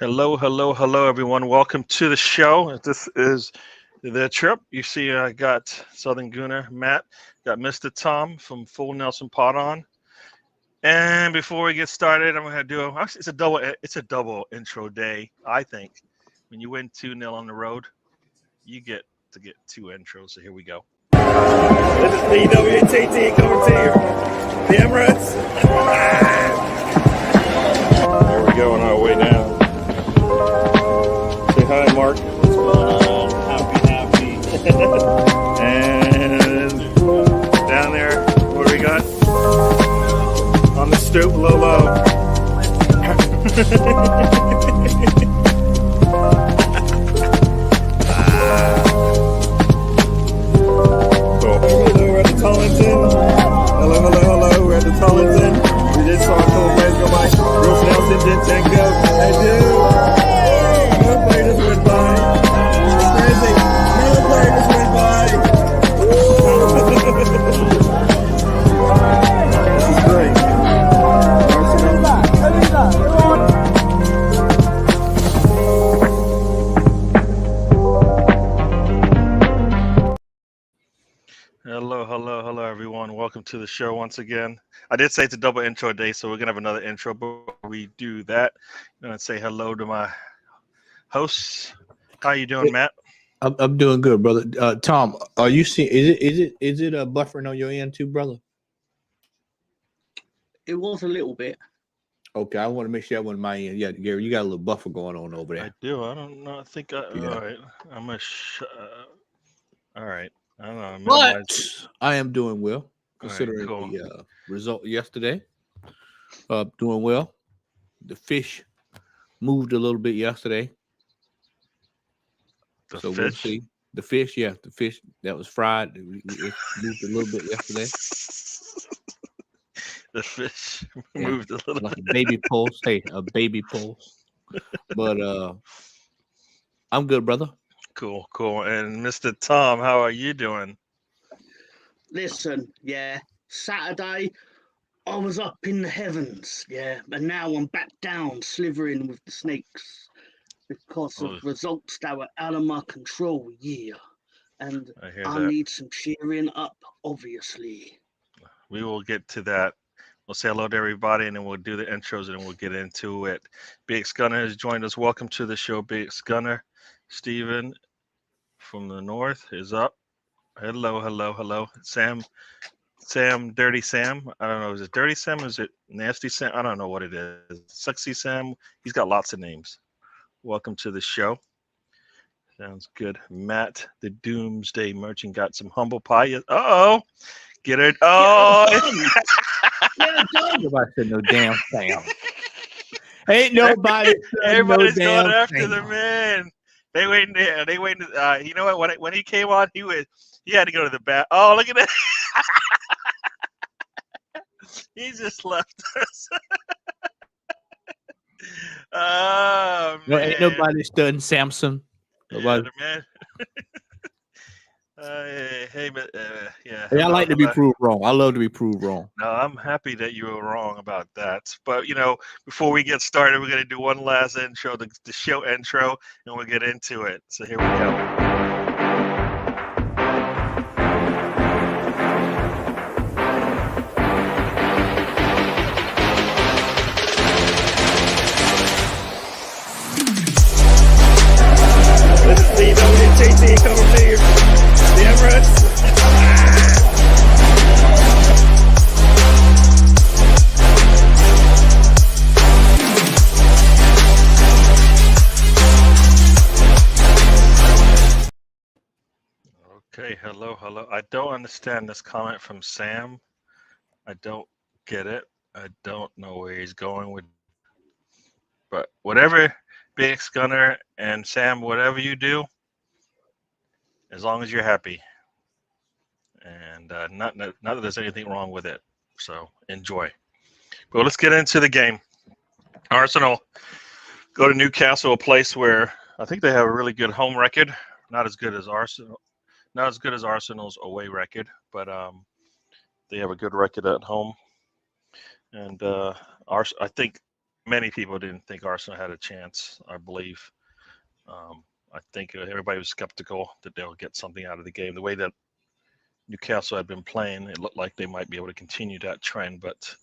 Hello, hello, hello, everyone. Welcome to the show. This is the trip. You see, I got Southern Gooner Matt, got Mr. Tom from Full Nelson Pot on. And before we get started, I'm gonna do actually it's a double intro day. I think when you win 2-0 on the road, you get to get two intros. So here we go. This is DWTT coming to you, the Emirates. Here we go on our way down. Say hi, Mark. What's going on? Happy. And down there, what do we got? On the stoop, low. Cool. Hello, we're at the Tollington. Hello, we're at the Tollington. We just saw a couple players go by. Bruce Nelson did Tango. I do. Another player just went by. It's crazy. Another player just went by. This is great. Hello, everyone. Welcome to the show once again. I did say it's a double intro day, so we're going to have another intro. But before we do that, I'm going to say hello to my hosts. How you doing, Matt? I'm doing good, brother. Tom, are you seeing? Is it a buffering on your end too, brother? It was a little bit. Okay, I want to make sure that wasn't my end. Yeah, Gary, you got a little buffer going on over there. I do. I don't know. I think I. Yeah. All right. I'm gonna. All right. I don't know. But I am doing well, considering cool. the result yesterday. Doing well. The fish moved a little bit yesterday, The we'll fish. see. The fish that was fried. It moved a little bit yesterday, The fish Yeah. moved a little like bit. a baby pulse. Hey, a baby pulse. But I'm good, brother. Cool. And Mr. Tom, how are you doing? Listen, yeah, Saturday, I was up in the heavens, yeah, and now I'm back down, slithering with the snakes because of Oh. results that were out of my control, yeah. And I hear I that. need some cheering up, obviously. We will get to that. We'll say hello to everybody, and then we'll do the intros, and then we'll get into it. Big Gunner has joined us. Welcome to the show, Big Gunner. Steven from the north is up. Hello. Dirty Sam. I don't know. Is it Dirty Sam? Is it Nasty Sam? I don't know what it is. Sexy Sam. He's got lots of names. Welcome to the show. Sounds good. Matt, the Doomsday Merchant, got some humble pie. Uh-oh. Get it? Oh. Nobody said no damn Sam. Ain't nobody said Everybody's no going damn after Sam. the man. They waiting. You know what? When he came on, he had to go to the back. Oh, look at that. He just left us. Oh, No, man. ain't nobody studying Samson. Nobody. Yeah, man. Hey, yeah. Hey, I like to be proved wrong. I love to be proved wrong. No, I'm happy that you were wrong about that. But, before we get started, we're going to do one last intro, the show intro, and we'll get into it. So here we go. This is DWTT coming to you, the Emirates. Okay, hello. I don't understand this comment from Sam. I don't get it. I don't know where he's going with. But whatever, Big Gunner and Sam, whatever you do, as long as you're happy, and not that there's anything wrong with it. So enjoy. But let's get into the game. Arsenal go to Newcastle, a place where I think they have a really good home record. Not as good as Arsenal's away record, but they have a good record at home. And I think many people didn't think Arsenal had a chance. I believe. I think everybody was skeptical that they'll get something out of the game. The way that Newcastle had been playing, it looked like they might be able to continue that trend. But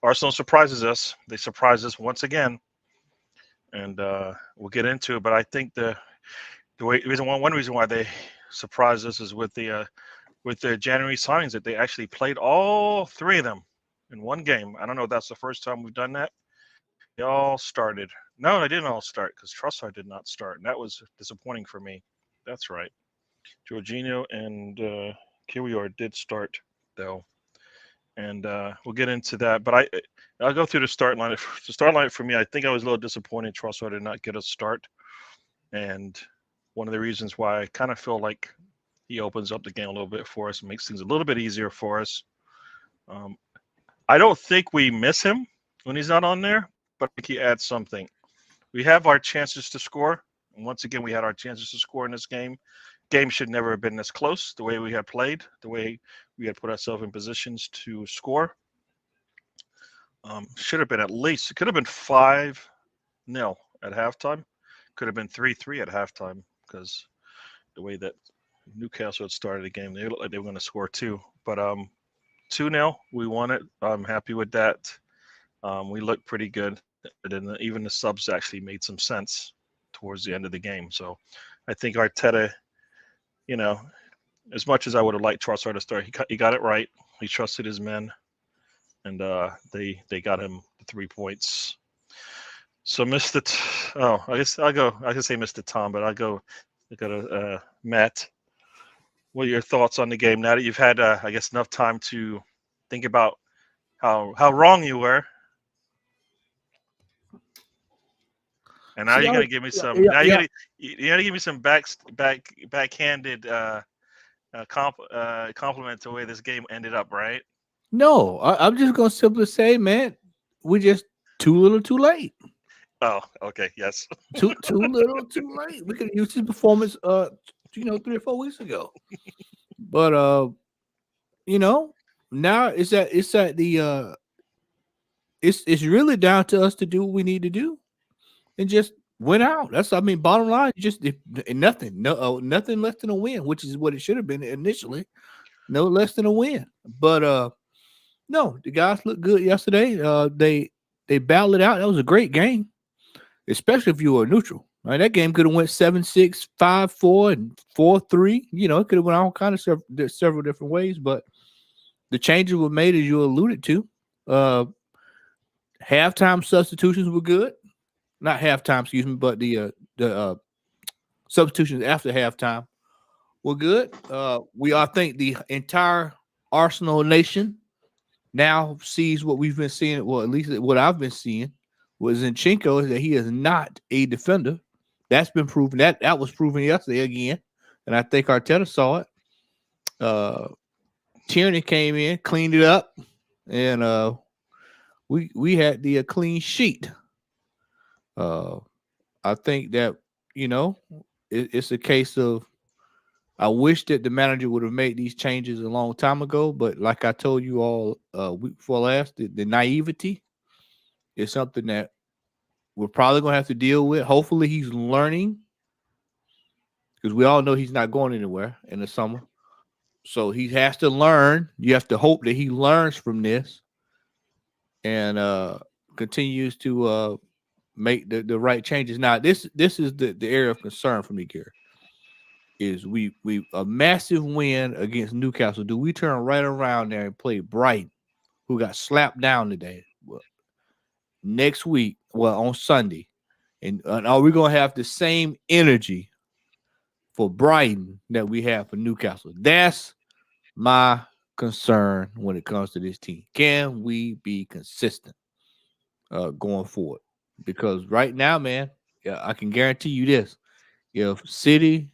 Arsenal surprises us. They surprise us once again, and we'll get into it. But I think one reason why they surprised us is with the January signings that they actually played all three of them in one game. I don't know if that's the first time we've done that. They all started. No, they didn't all start because Trossard did not start, and that was disappointing for me. That's right. Jorginho and Kiwior did start though, and we'll get into that. But I'll go through the start line. The start line for me, I think I was a little disappointed Trossard did not get a start, and one of the reasons why I kind of feel like he opens up the game a little bit for us and makes things a little bit easier for us. I don't think we miss him when he's not on there, but I think he adds something. We have our chances to score. And once again, we had our chances to score in this game. Game should never have been this close, the way we had played, the way we had put ourselves in positions to score. Should have been at least, it could have been 5-0 at halftime. Could have been 3-3 at halftime because the way that Newcastle had started the game, they looked like they were going to score too. But 2-0, we won it. I'm happy with that. We looked pretty good. And even the subs actually made some sense towards the end of the game. So I think Arteta, as much as I would have liked Trossard to start, he got it right. He trusted his men, and they got him the 3 points. So I guess I'll go. I can say Mr. Tom, but I'll go. I got Matt. What are your thoughts on the game now that you've had, I guess, enough time to think about how wrong you were? And now you're gonna give me some. Now you're gonna give me some backhanded compliment to the way this game ended up, right? No, I'm just gonna simply say, man, we're just too little, too late. Oh, okay, yes. Too little, too late. We could have used his performance, 3 or 4 weeks ago. But now it's really down to us to do what we need to do and just win out. Bottom line, just nothing less than a win, which is what it should have been initially. No less than a win. But no, the guys looked good yesterday. They battled it out. That was a great game, especially if you were neutral. Right, that game could have went 7-6, 5-4, and 4-3. It could have went all kind of several different ways. But the changes were made, as you alluded to. Halftime substitutions were good. Not halftime, excuse me, but the substitutions after halftime were good. I think the entire Arsenal nation now sees what we've been seeing. Well, at least what I've been seeing was Zinchenko, is that he is not a defender. That's been proven. That was proven yesterday again, and I think Arteta saw it. Tierney came in, cleaned it up, and we had the clean sheet. I think that it's a case of, I wish that the manager would have made these changes a long time ago, but like I told you all week before last, the naivety is something that we're probably going to have to deal with. Hopefully he's learning, because we all know he's not going anywhere in the summer. So he has to learn. You have to hope that he learns from this and continues to make the right changes. Now, this is the area of concern for me, Gary, is we a massive win against Newcastle. Do we turn right around there and play Brighton, who got slapped down today? Well, next week, on Sunday, and are we going to have the same energy for Brighton that we have for Newcastle? That's my concern when it comes to this team. Can we be consistent going forward? Because right now, man, I can guarantee you this: if City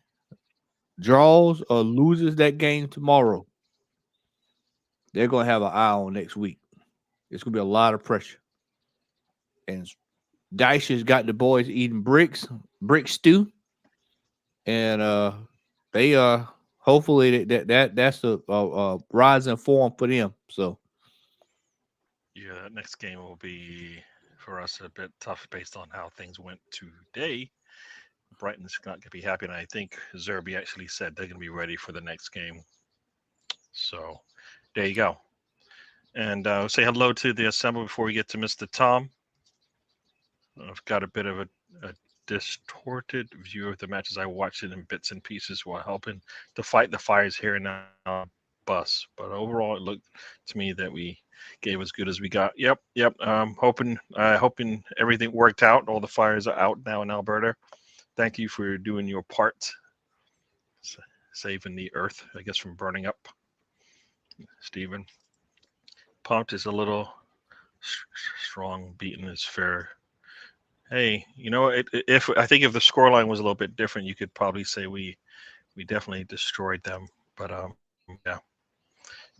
draws or loses that game tomorrow, they're going to have an eye on next week. It's going to be a lot of pressure. And Dyche has got the boys eating brick stew, and they hopefully that's a rising form for them. So yeah, that next game will be for us a bit tough based on how things went today. Brighton's not going to be happy, and I think Zerby actually said they're going to be ready for the next game. So there you go. And say hello to the assembly before we get to Mr. Tom. I've got a bit of a distorted view of the matches. I watched it in bits and pieces while helping to fight the fires here and now on bus. But overall, it looked to me that we gave as good as we got. Yep. Hoping everything worked out. All the fires are out now in Alberta. Thank you for doing your part, saving the earth, I guess, from burning up. Stephen. Pumped is a little strong. Beaten is fair. Hey, if I think if the scoreline was a little bit different, you could probably say we definitely destroyed them. But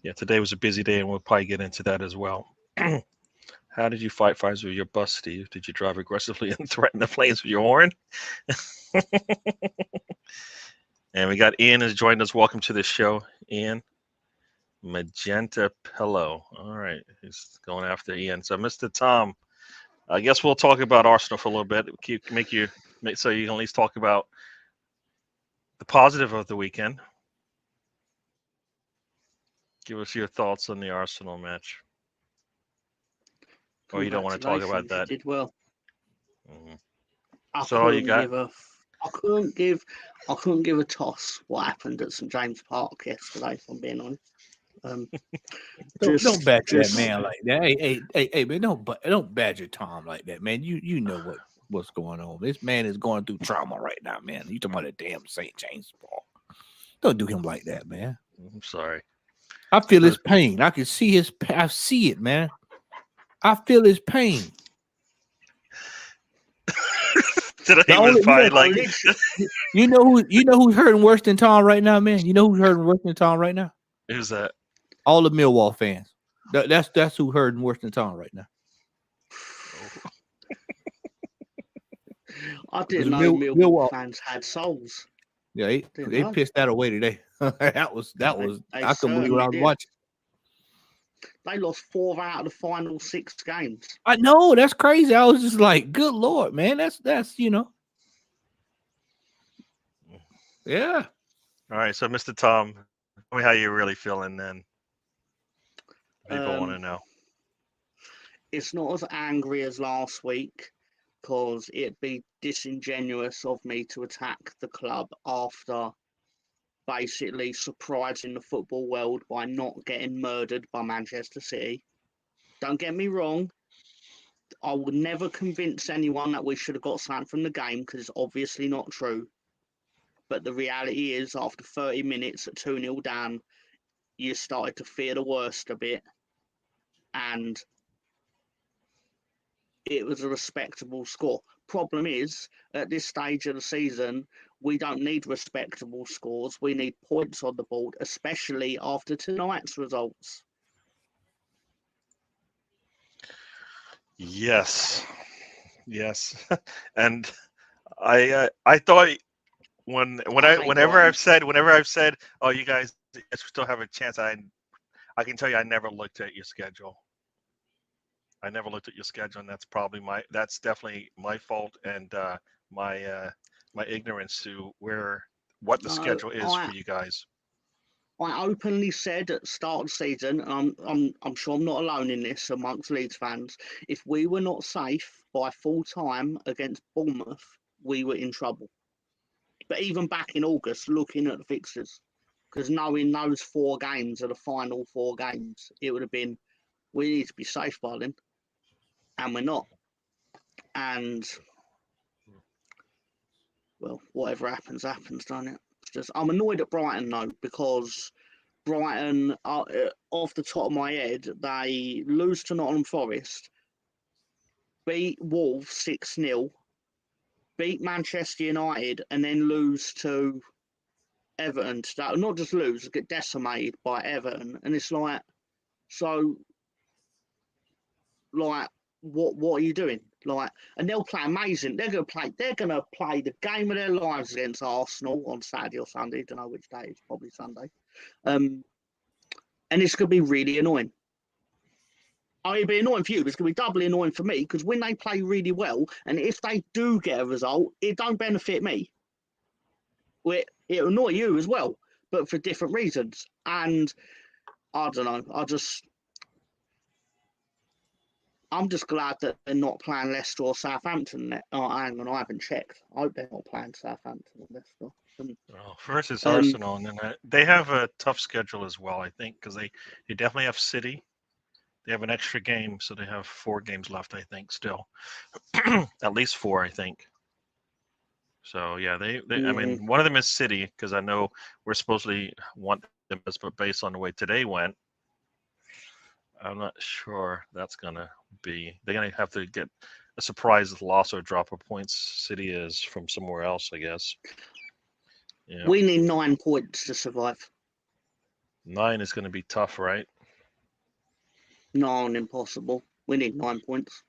yeah, today was a busy day, and we'll probably get into that as well. How did you fight fires with your bus, Steve? Did you drive aggressively and threaten the flames with your horn? And we got Ian has joined us. Welcome to the show, Ian. Magenta Pillow. All right, he's going after Ian. So, Mr. Tom, I guess we'll talk about Arsenal for a little bit. Make so you can at least talk about the positive of the weekend. Give us your thoughts on the Arsenal match. Or you don't want to talk about that? You did well. Mm-hmm. So all you got? I couldn't give a toss what happened at St James Park yesterday, if I'm being honest. Don't badger that man like that. Hey, man, don't badger Tom like that, man. You know what's going on. This man is going through trauma right now, man. You talking about a damn St. James Park. Don't do him like that, man. I'm sorry. I feel his pain. I can see his pain. I see it, man. I feel his pain. Did I even find like you know who's hurting worse than Tom right now, man? You know who's hurting worse than Tom right now? Who's that? All the Millwall fans. That's who hurting worse than Tom right now. I didn't know Millwall fans had souls. Yeah, they pissed that away today. that was I couldn't believe what I was watching. They lost 4 out of the final 6 games. I know, that's crazy. I was just like, good Lord, man. That's yeah. All right, so Mr. Tom, tell me how you're really feeling then. People want to know. It's not as angry as last week, because it'd be disingenuous of me to attack the club after basically surprising the football world by not getting murdered by Manchester City. Don't get me wrong. I would never convince anyone that we should have got something from the game, because it's obviously not true. But the reality is, after 30 minutes at 2-0 down, you started to fear the worst a bit. And it was a respectable score. Problem is, at this stage of the season, we don't need respectable scores. We need points on the board, especially after tonight's results. Yes. And I thought whenever I've said, oh, you guys still have a chance, I can tell you I never looked at your schedule. I never looked at your schedule, and that's definitely my fault and my ignorance to what the schedule is for you guys. I openly said at the start of the season, and I'm sure I'm not alone in this amongst Leeds fans, if we were not safe by full time against Bournemouth, we were in trouble. But even back in August, looking at the fixtures, because knowing those 4 games are the final 4 games, it would have been, we need to be safe by then. And we're not. And, well, whatever happens, don't it? It's just, I'm annoyed at Brighton, though, because Brighton, off the top of my head, they lose to Nottingham Forest, beat Wolves 6-0, beat Manchester United, and then lose to Everton. Not just lose, get decimated by Everton. And it's like, so, like, what are you doing? Like, and they'll play amazing. They're gonna play the game of their lives against Arsenal on Saturday or Sunday. Don't know which day. It's probably Sunday. And it's gonna be really annoying. it'd be annoying for you, but it's going to be doubly annoying for me because when they play really well, and if they do get a result, it don't benefit me. It'll annoy you as well, but for different reasons. And I don't know. I'm just glad that they're not playing Leicester or Southampton. Oh, hang on, I haven't checked. I hope they're not playing Southampton or Leicester. Well, first it's Arsenal, and then they have a tough schedule as well, I think, because they definitely have City. They have an extra game, so they have 4 games left, I think, still. At least 4, I think. So, yeah, they I mean, one of them is City, because I know we're supposedly want them, but based on the way today went, I'm not sure that's going to be. They're going to have to get a surprise loss or drop of points. City is from somewhere else, I guess. Yeah. We need 9 points to survive. 9 is going to be tough, right? No, impossible. We need 9 points.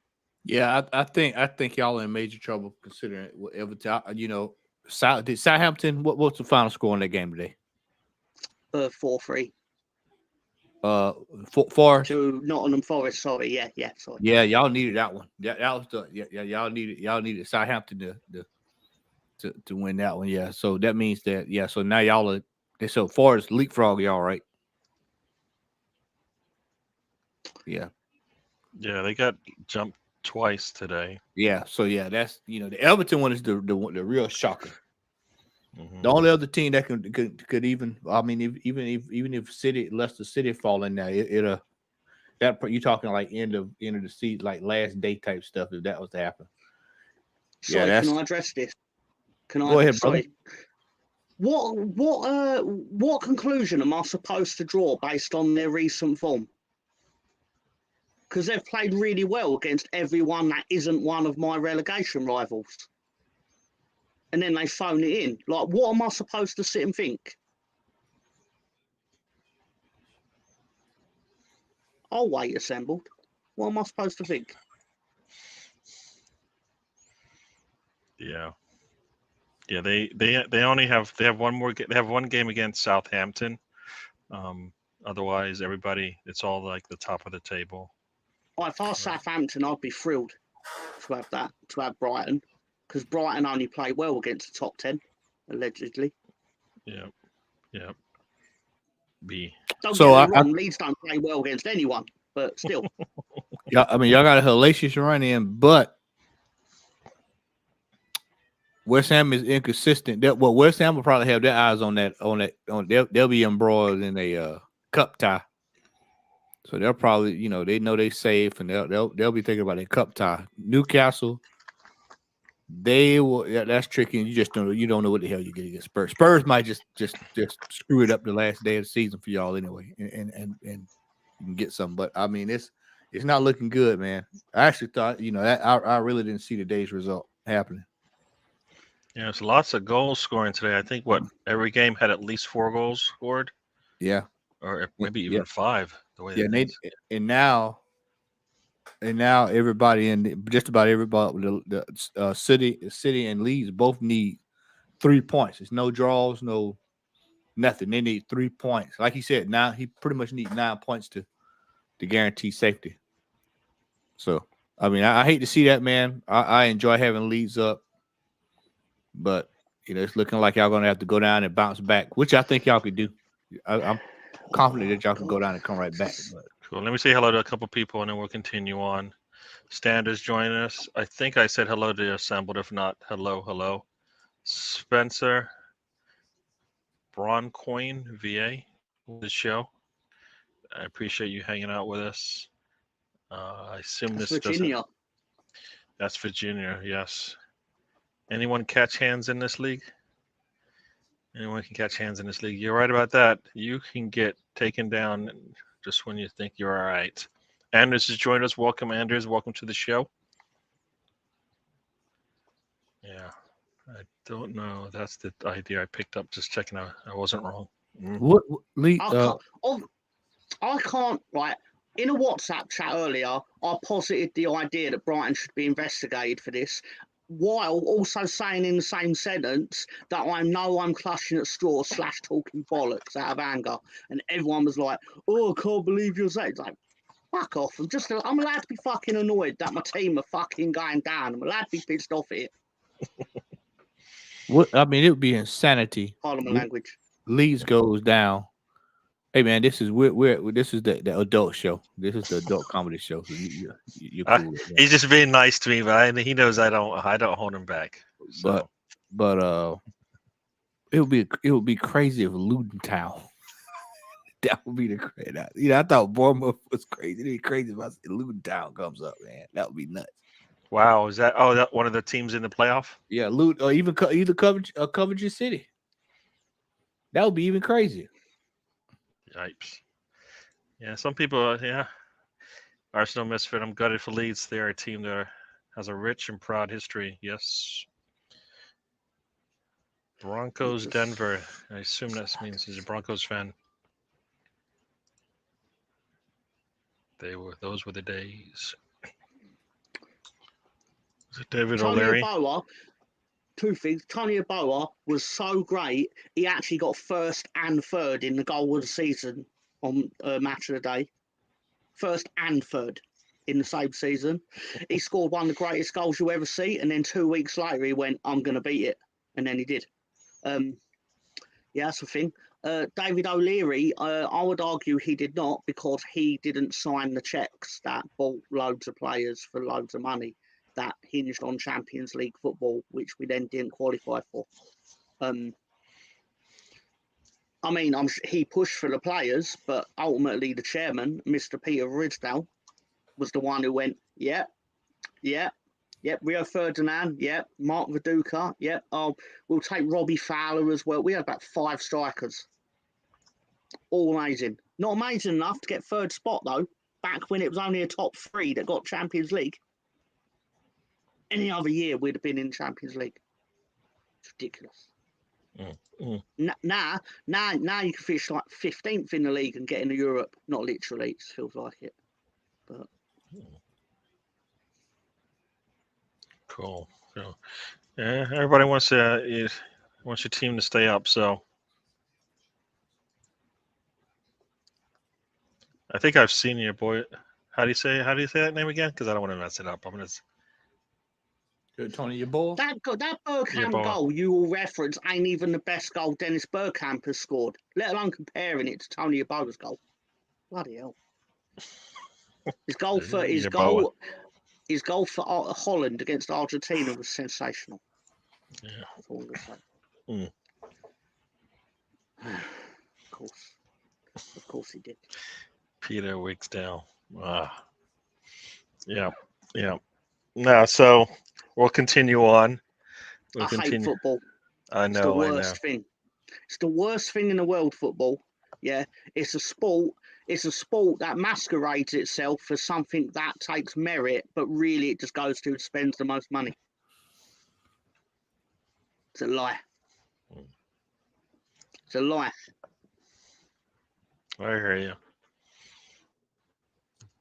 Yeah, I think y'all are in major trouble considering what Everton. You know, did Southampton. What's the final score in that game today? 4-3. For to Nottingham Forest. Sorry, sorry. Yeah, y'all needed that one. That was the y'all needed Southampton to win that one. Yeah, so that means that so now y'all are so Forest leapfrog y'all, right? Yeah. Yeah, they got jumped twice today. Yeah, so that's the Everton one is the real shocker. Mm-hmm. The only other team that could even, I mean, even if Leicester City fall in there, that you're talking like end of the season, like last day type stuff. If that was to happen, Sorry, can I address this? Go ahead, brother. What conclusion am I supposed to draw based on their recent form? Because they've played really well against everyone that isn't one of my relegation rivals. And then they phone it in. Like, what am I supposed to sit and think? I'll wait assembled. What am I supposed to think? Yeah. Yeah, they only have one game against Southampton. Otherwise, it's all like the top of the table. Well, if I was Southampton, I'd be thrilled to have Brighton, because Brighton only play well against the top 10, allegedly. Yeah. Don't get me wrong, Leeds don't play well against anyone, but still. Yeah, I mean, y'all got a hellacious run in, but West Ham is inconsistent. West Ham will probably have their eyes on that. They'll be embroiled in a cup tie. So they'll probably, they know they're safe, and they'll be thinking about a cup tie. Newcastle, they will. Yeah, that's tricky. And you don't know what the hell you get against Spurs. Spurs might just screw it up the last day of the season for y'all anyway, and you can get some. But I mean, it's not looking good, man. I actually thought, I really didn't see today's result happening. Yeah, there's lots of goals scoring today. I think every game had at least 4 goals scored. Yeah, or maybe even 5. The way and now everybody just about everybody, the City and Leeds both need 3 points. It's no draws, no nothing. They need 3 points. Like he said, now he pretty much needs 9 points to guarantee safety. So I mean, I hate to see that, man. I enjoy having Leeds up, but it's looking like y'all gonna have to go down and bounce back, which I think y'all could do. I'm confident that y'all can go down and come right back. But. Cool. Let me say hello to a couple people, and then we'll continue on. Standards joining us. I think I said hello to assembled. If not, hello. Spencer Broncoin VA, the show. I appreciate you hanging out with us. I assume That's this Virginia. That's Virginia. Yes. Anyone catch hands in this league? Anyone can catch hands in this league. You're right about that. You can get taken down just when you think you're all right. Anders has joined us. Welcome, Anders. Welcome to the show. Yeah, I don't know. That's the idea I picked up. Just checking out. I wasn't wrong. What Lee? I can't. Right, in a WhatsApp chat earlier, I posited the idea that Brighton should be investigated for this, while also saying in the same sentence that I'm clutching at straws / talking bollocks out of anger, and everyone was like, "Oh, I can't believe you're saying." It's like, Fuck off. I'm allowed to be fucking annoyed that my team are fucking going down. I'm allowed to be pissed off at it. What I mean, it would be insanity. Pardon my language. Leeds goes down. Hey man, this is this is the adult show. This is the adult comedy show. So you're cool. He's just being nice to me, but he knows I don't hold him back. So. But it would be crazy if Luton Town. That would be the crazy. I thought Bournemouth was crazy. It'd be crazy if Luton Town comes up, man. That would be nuts. Wow, is that that one of the teams in the playoff? Yeah, Luton or even either Coventry City. That would be even crazier. Yipes. Yeah, some people, Arsenal misfit. I'm gutted for Leeds. They are a team that has a rich and proud history. Yes. Broncos, Denver. I assume that means he's a Broncos fan. Those were the days. Was it David O'Leary? Two things. Tony Yeboah was so great, he actually got first and third in the goal of the season on Match of the Day. First and third in the same season. He scored one of the greatest goals you'll ever see, and then 2 weeks later he went, I'm going to beat it. And then he did. That's the thing. David O'Leary, I would argue he did not, because he didn't sign the cheques that bought loads of players for loads of money that hinged on Champions League football, which we then didn't qualify for. He pushed for the players, but ultimately the chairman, Mr. Peter Ridsdale, was the one who went, Rio Ferdinand, Mark Viduka, we'll take Robbie Fowler as well. We had about 5 strikers. All amazing. Not amazing enough to get third spot, though, back when it was only a top 3 that got Champions League. Any other year, we'd have been in Champions League. It's ridiculous. Now you can finish like 15th in the league and get into Europe. Not literally, it just feels like it. But cool. Yeah, everybody wants your team to stay up. So I think I've seen your boy. How do you say that name again? Because I don't want to mess it up. I'm gonna. Tony Yeboah. That Bergkamp goal you will reference ain't even the best goal Dennis Bergkamp has scored, let alone comparing it to Tony Yeboah's goal. Bloody hell! His goal for Holland against Argentina was sensational. Yeah, that's all I'm gonna say. Of course he did. Peter Wigsdale. Yeah. Now, so we'll continue on. I hate football. I know. It's the worst thing. It's the worst thing in the world, football. Yeah. It's a sport. It's a sport that masquerades itself as something that takes merit, but really it just goes to who spends the most money. It's a lie. It's a lie. I hear you.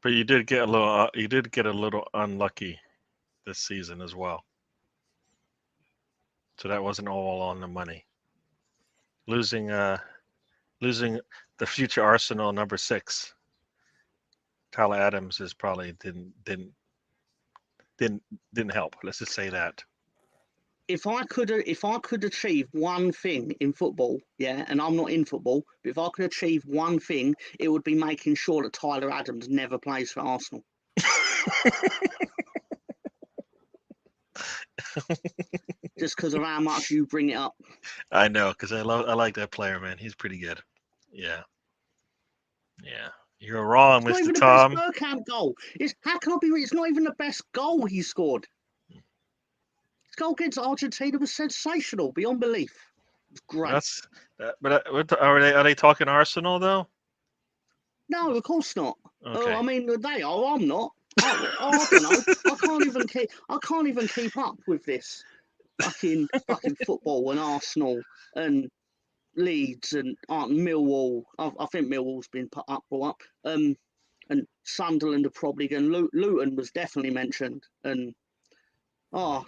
But you did get a little unlucky this season as well. So that wasn't all on the money. Losing the future Arsenal number 6, Tyler Adams, is probably didn't help. Let's just say that. If I could achieve one thing in football, and I'm not in football, but if I could achieve one thing, it would be making sure that Tyler Adams never plays for Arsenal. Just because of how much you bring it up. I know, because I like that player, man. He's pretty good. Yeah. You're wrong, Mr. Not even Tom. the best Bergkamp goal. How can I be? It's not even the best goal he scored. His goal against Argentina was sensational, beyond belief. It was great. But are they talking Arsenal though? No, of course not. Okay. I mean, they are. I'm not. I don't know. I can't even keep up with this fucking football and Arsenal and Leeds and Millwall. I think Millwall's been brought up. And Sunderland are probably going. Luton was definitely mentioned. And I'll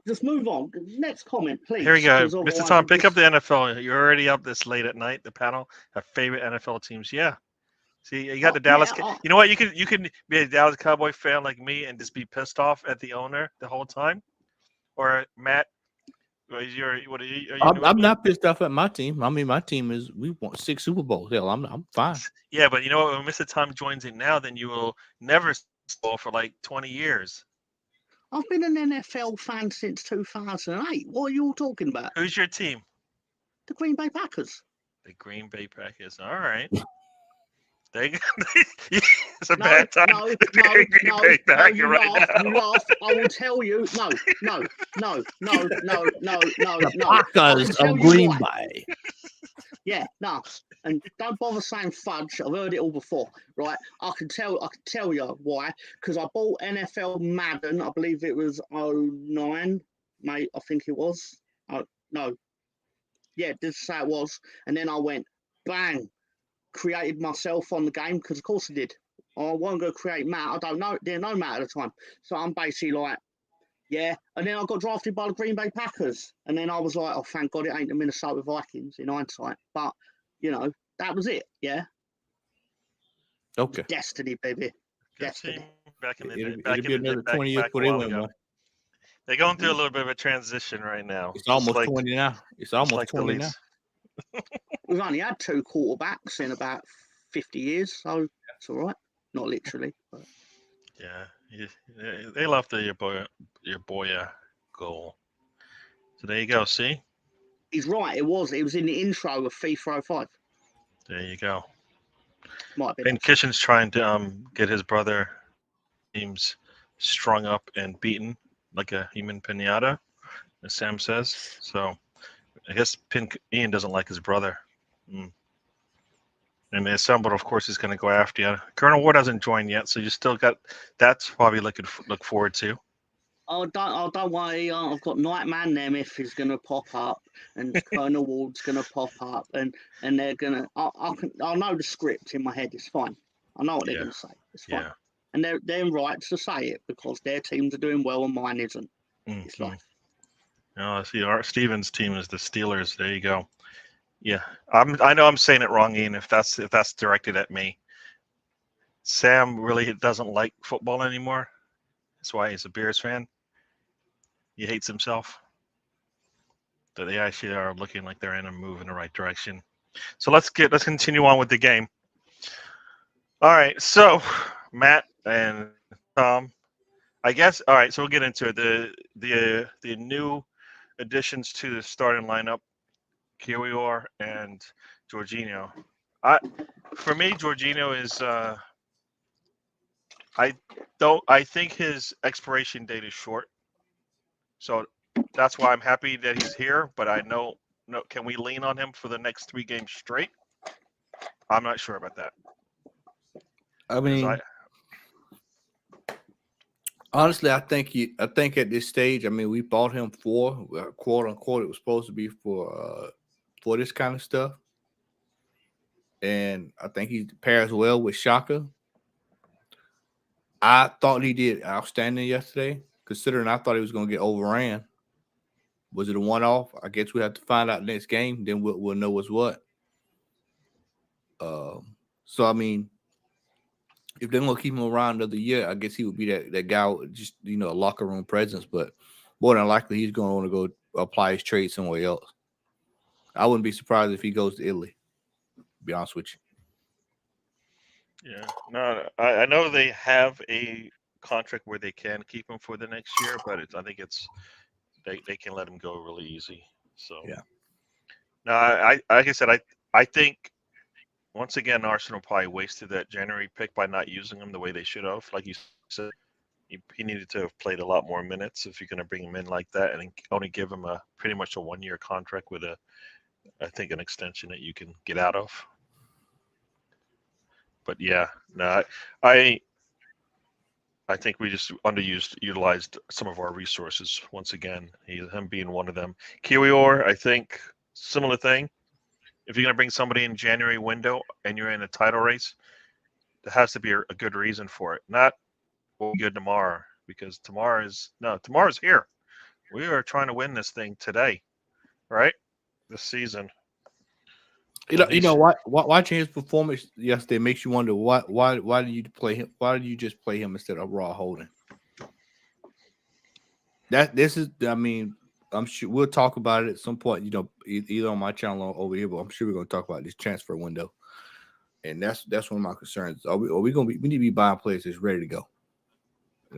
just move on. Next comment, please. Here we go, Mr. Tom. Pick up the NFL. You're already up this late at night. The panel have favorite NFL teams. Yeah. See, you got the Yeah, Dallas. You know what? You can be a Dallas Cowboy fan like me and just be pissed off at the owner the whole time. Or Matt, what are you? I'm not pissed off at my team. I mean, my team we won 6 Super Bowls. Hell, I'm fine. Yeah, but you know what? When Mr. Tom joins it now, then you will never score for like 20 years. I've been an NFL fan since 2008. What are you all talking about? Who's your team? The Green Bay Packers. The Green Bay Packers. All right. It's a bad time. No, you laugh. You laugh. I will tell you. No. Packers of Green Bay. Yeah, no. And don't bother saying fudge. I've heard it all before, right? I can tell you why. Because I bought NFL Madden. I believe it was 09, mate. I think it was. No. Yeah, did say it was. And then I went, bang, created myself on the game, because of course I did. I wasn't going to create Matt. Didn't know Matt at the time. So I'm basically like, yeah. And then I got drafted by the Green Bay Packers. And then I was like, oh, thank God it ain't the Minnesota Vikings in hindsight. But, that was it, yeah? Okay. Destiny, baby. Destiny. Back in the day. It'll be another 20 years before they win one. They're going through a little bit of a transition right now. It's almost 20 now. It's almost 20 now. We've only had 2 quarterbacks in about 50 years, so it's all right. Not literally. But. Yeah, they love your boy goal. So there you go. See, he's right. It was in the intro of FIFA 05. There you go. Might have been. And Kitchen's trying to get his brother teams strung up and beaten like a human pinata, as Sam says. So I guess Ian doesn't like his brother. And the assembled, of course, is going to go after you. Colonel Ward hasn't joined yet, so you still got that's probably look forward to. Oh, don't worry. I've got Nightman Nemeth is going to pop up, and Colonel Ward's going to pop up, and they're going to. I know the script in my head. It's fine. I know what they're going to say. It's fine. Yeah. And they're right to say it because their teams are doing well and mine isn't. It's life. See, Art Stevens' team is the Steelers. There you go. Yeah, I know I'm saying it wrong, Ian. If that's directed at me, Sam really doesn't like football anymore. That's why he's a Bears fan. He hates himself. But they actually are looking like they're in a move in the right direction. So let's continue on with the game. All right, so Matt and Tom, I guess. All right, so we'll get into it. The new additions to the starting lineup. Kiwior and Jorginho. For me, Jorginho is. I think his expiration date is short, so that's why I'm happy that he's here. But I know, can we lean on him for the next 3 games straight? I'm not sure about that. I mean, honestly, I think at this stage, I mean, we bought him for quote unquote. It was supposed to be for this kind of stuff, and I think he pairs well with Shaka. I thought he did outstanding yesterday, considering I thought he was going to get overran. Was it a one-off? I guess we have to find out next game. Then we'll know what's what. So I mean, if they're going to keep him around another year, I guess he would be that guy with just a locker room presence. But more than likely, he's going to want to go apply his trade somewhere else. I wouldn't be surprised if he goes to Italy, to be honest with you. Yeah. No, I know they have a contract where they can keep him for the next year, but I think they can let him go really easy. So yeah. No, like I said, I think once again Arsenal probably wasted that January pick by not using him the way they should have. Like you said, he needed to have played a lot more minutes if you're going to bring him in like that and only give him pretty much a 1-year contract with I think an extension that you can get out of. But yeah, no, I think we just utilized some of our resources once again. Him being one of them. Kiwior, I think similar thing. If you're gonna bring somebody in January window and you're in a title race, there has to be a good reason for it. Not we'll be good tomorrow, because tomorrow's here. We are trying to win this thing today, right? This season. You know what? Watching his performance yesterday makes you wonder why did you play him? Why did you just play him instead of Raw Holden? This is, I mean, I'm sure we'll talk about it at some point. You know, either on my channel or over here, but I'm sure we're going to talk about this transfer window, and that's one of my concerns. Are we going to be? We need to be buying players that's ready to go.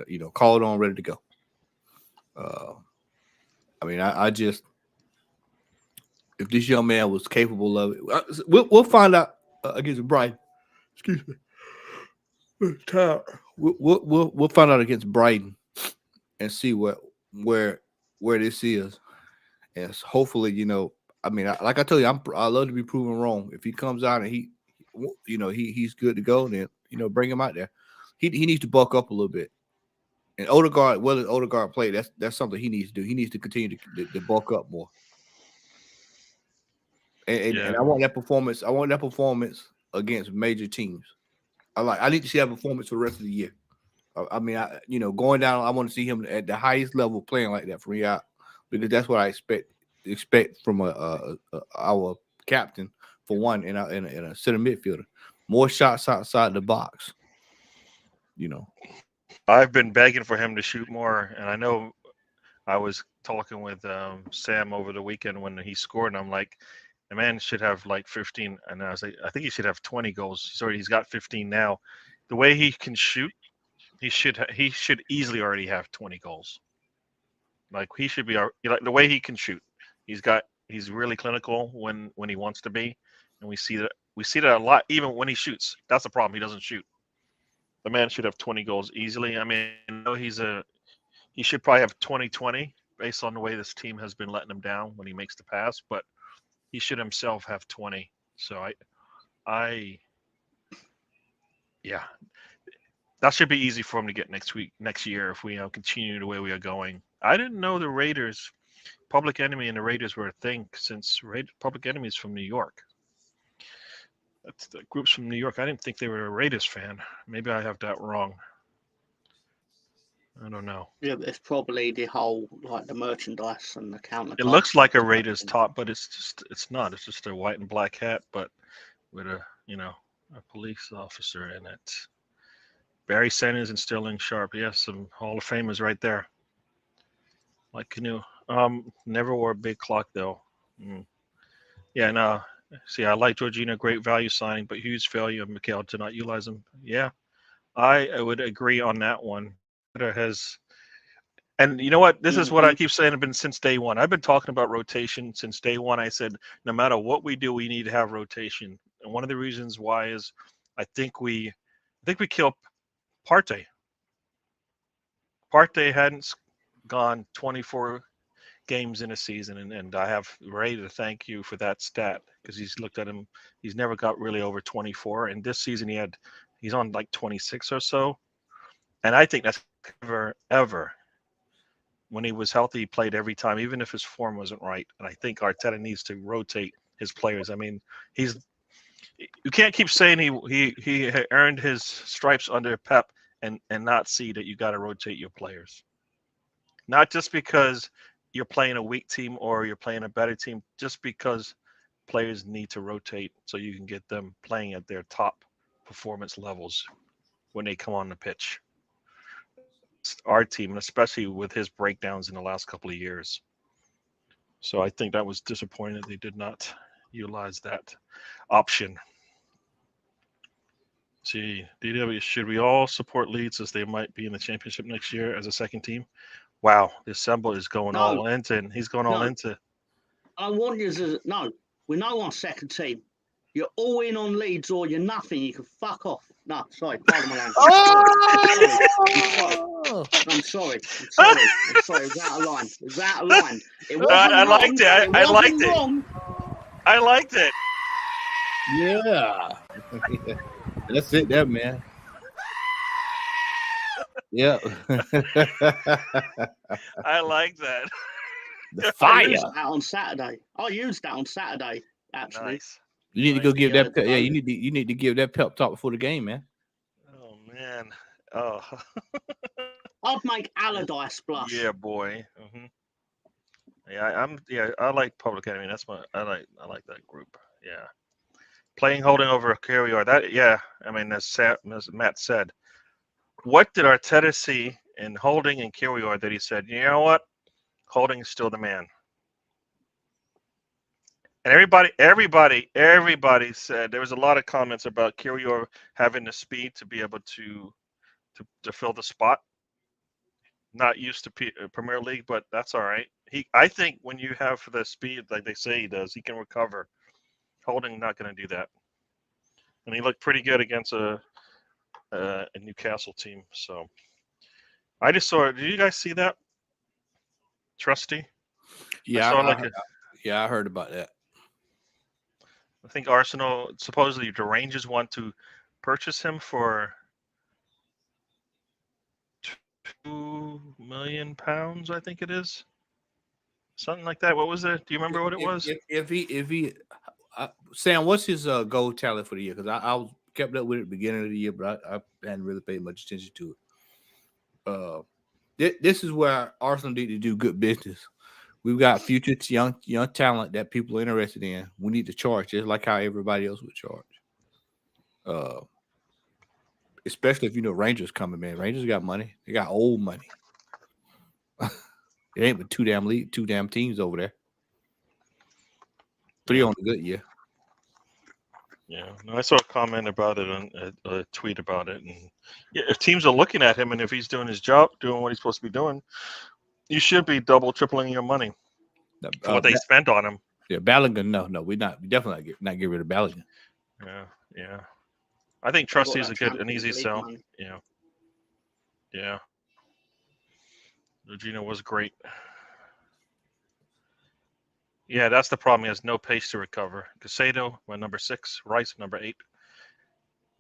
You know, called on, ready to go. I mean, I just. If this young man was capable of it, we'll find out against Brighton. Excuse me. We'll find out against Brighton and see where this is. And hopefully, you know, I mean, like I told you, I love to be proven wrong. If he comes out and he's good to go, then you know, bring him out there. He needs to bulk up a little bit. And Odegaard, well as Odegaard played, that's something he needs to do. He needs to continue to bulk up more. And I want that performance. I want that performance against major teams. I need to see that performance for the rest of the year. I mean, you know, going down, I want to see him at the highest level playing like that from here out, because that's what I expect from our captain, for one, in a center midfielder. More shots outside the box. You know, I've been begging for him to shoot more, and I know I was talking with Sam over the weekend when he scored, and I'm like, the man should have like 15, and I was like, I think he should have 20 goals. He's got 15 now. The way he can shoot, he should easily already have 20 goals. Like he should be like the way he can shoot. He's really clinical when he wants to be, and we see that a lot. Even when he shoots, that's the problem. He doesn't shoot. The man should have 20 goals easily. I mean, he should probably have 20-20 based on the way this team has been letting him down when he makes the pass, but he should himself have 20. So yeah, that should be easy for him to get next year if we continue the way we are going. I didn't know the Raiders, Public Enemy and the Raiders were a thing, since Public Enemy is from New York. That's the group's from New York. I didn't think they were a Raiders fan. Maybe I have that wrong. I don't know. Yeah, but it's probably the whole, like the merchandise and the counter. It looks like a Raiders top, but it's not. It's just a white and black hat, but with a police officer in it. Barry Sanders and Sterling Sharp. Yes, some Hall of Famers right there. Like Canoe. Never wore a big clock though. Yeah, no. See, I like Jorginho, great value signing, but huge failure of Mikel to not utilize him. Yeah, I would agree on that one. And you know what? This is what I keep saying. I've been since day one. I've been talking about rotation since day one. I said, no matter what we do, we need to have rotation. And one of the reasons why is I think we killed Partey. Partey hadn't gone 24 games in a season, and I have Ray to thank you for that stat, because he's looked at him. He's never got really over 24, and this season he's on like 26 or so. And I think that's ever. When he was healthy, he played every time, even if his form wasn't right. And I think Arteta needs to rotate his players. I mean, you can't keep saying he earned his stripes under Pep and not see that you got to rotate your players. Not just because you're playing a weak team or you're playing a better team, just because players need to rotate so you can get them playing at their top performance levels when they come on the pitch. Our team, and especially with his breakdowns in the last couple of years. So I think that was disappointing that they did not utilize that option. See, DW, should we all support Leeds as they might be in the championship next year as a second team? Wow, the Assemble is going all into, and he's going all into. I want you to no, we're no on second team. You're all in on Leeds or you're nothing. You can fuck off. No, sorry, pardon my language. I'm sorry. It was out of line. It wasn't I liked it. I liked wrong. it. I liked it. Yeah. That's it, that man. Yeah. I like that. The fire. I used that on Saturday. Actually. Nice. You need to go give that. Yeah, you need to give that pep talk before the game, man. Oh man. Oh. I'd make Allardyce blush. Yeah, boy. Mm-hmm. Yeah, I like Public Enemy. I like that group. Yeah. playing holding over a carrier. That I mean, as Matt said, what did Arteta see in holding and carrier that he said, you know what, holding is still the man? And everybody said there was a lot of comments about Kyrgios having the speed to be able to fill the spot. Not used to Premier League, but that's all right. I think when you have the speed like they say he does, he can recover. Holding not going to do that, and he looked pretty good against a Newcastle team. So I just saw. Did you guys see that? Trusty? Yeah, I heard about that. I think Arsenal, supposedly the Rangers want to purchase him for £2 million, I think it is. Something like that. What was it? Do you remember what it was? If he Sam, what's his goal talent for the year? Because I was kept up with it at the beginning of the year, but I hadn't really paid much attention to it. This is where Arsenal need to do good business. We've got future young talent that people are interested in. We need to charge just like how everybody else would charge. Especially if Rangers coming, man. Rangers got money. They got old money. It ain't but two damn teams over there. 3 on the good year. Yeah, no, I saw a comment about it on a tweet about it, and yeah, if teams are looking at him and if he's doing his job, doing what he's supposed to be doing, you should be tripling your money for what they spent on him. Yeah, Balogun, no, we definitely not get rid of Balogun. Yeah. I think Trusty is an easy sell. Money. Yeah. Regina was great. Yeah, that's the problem. He has no pace to recover. Casado, number 6. Rice, number 8.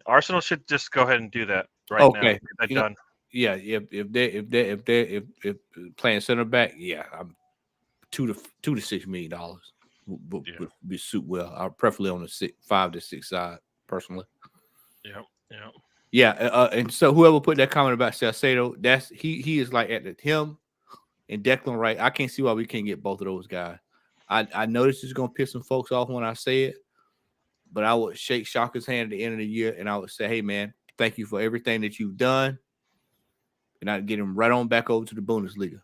Arsenal should just go ahead and do that now. Get that done. Yeah, if they're playing center back, I'm $2 to $6 million would suit well. I preferably on the 5 to 6 side personally. Yeah. And so whoever put that comment about Salcedo, that's he is like at him and Declan Rice. I can't see why we can't get both of those guys. I know this is gonna piss some folks off when I say it, but I would shake Shaka's hand at the end of the year and I would say, hey man, thank you for everything that you've done. And I'd get him right on back over to the Bundesliga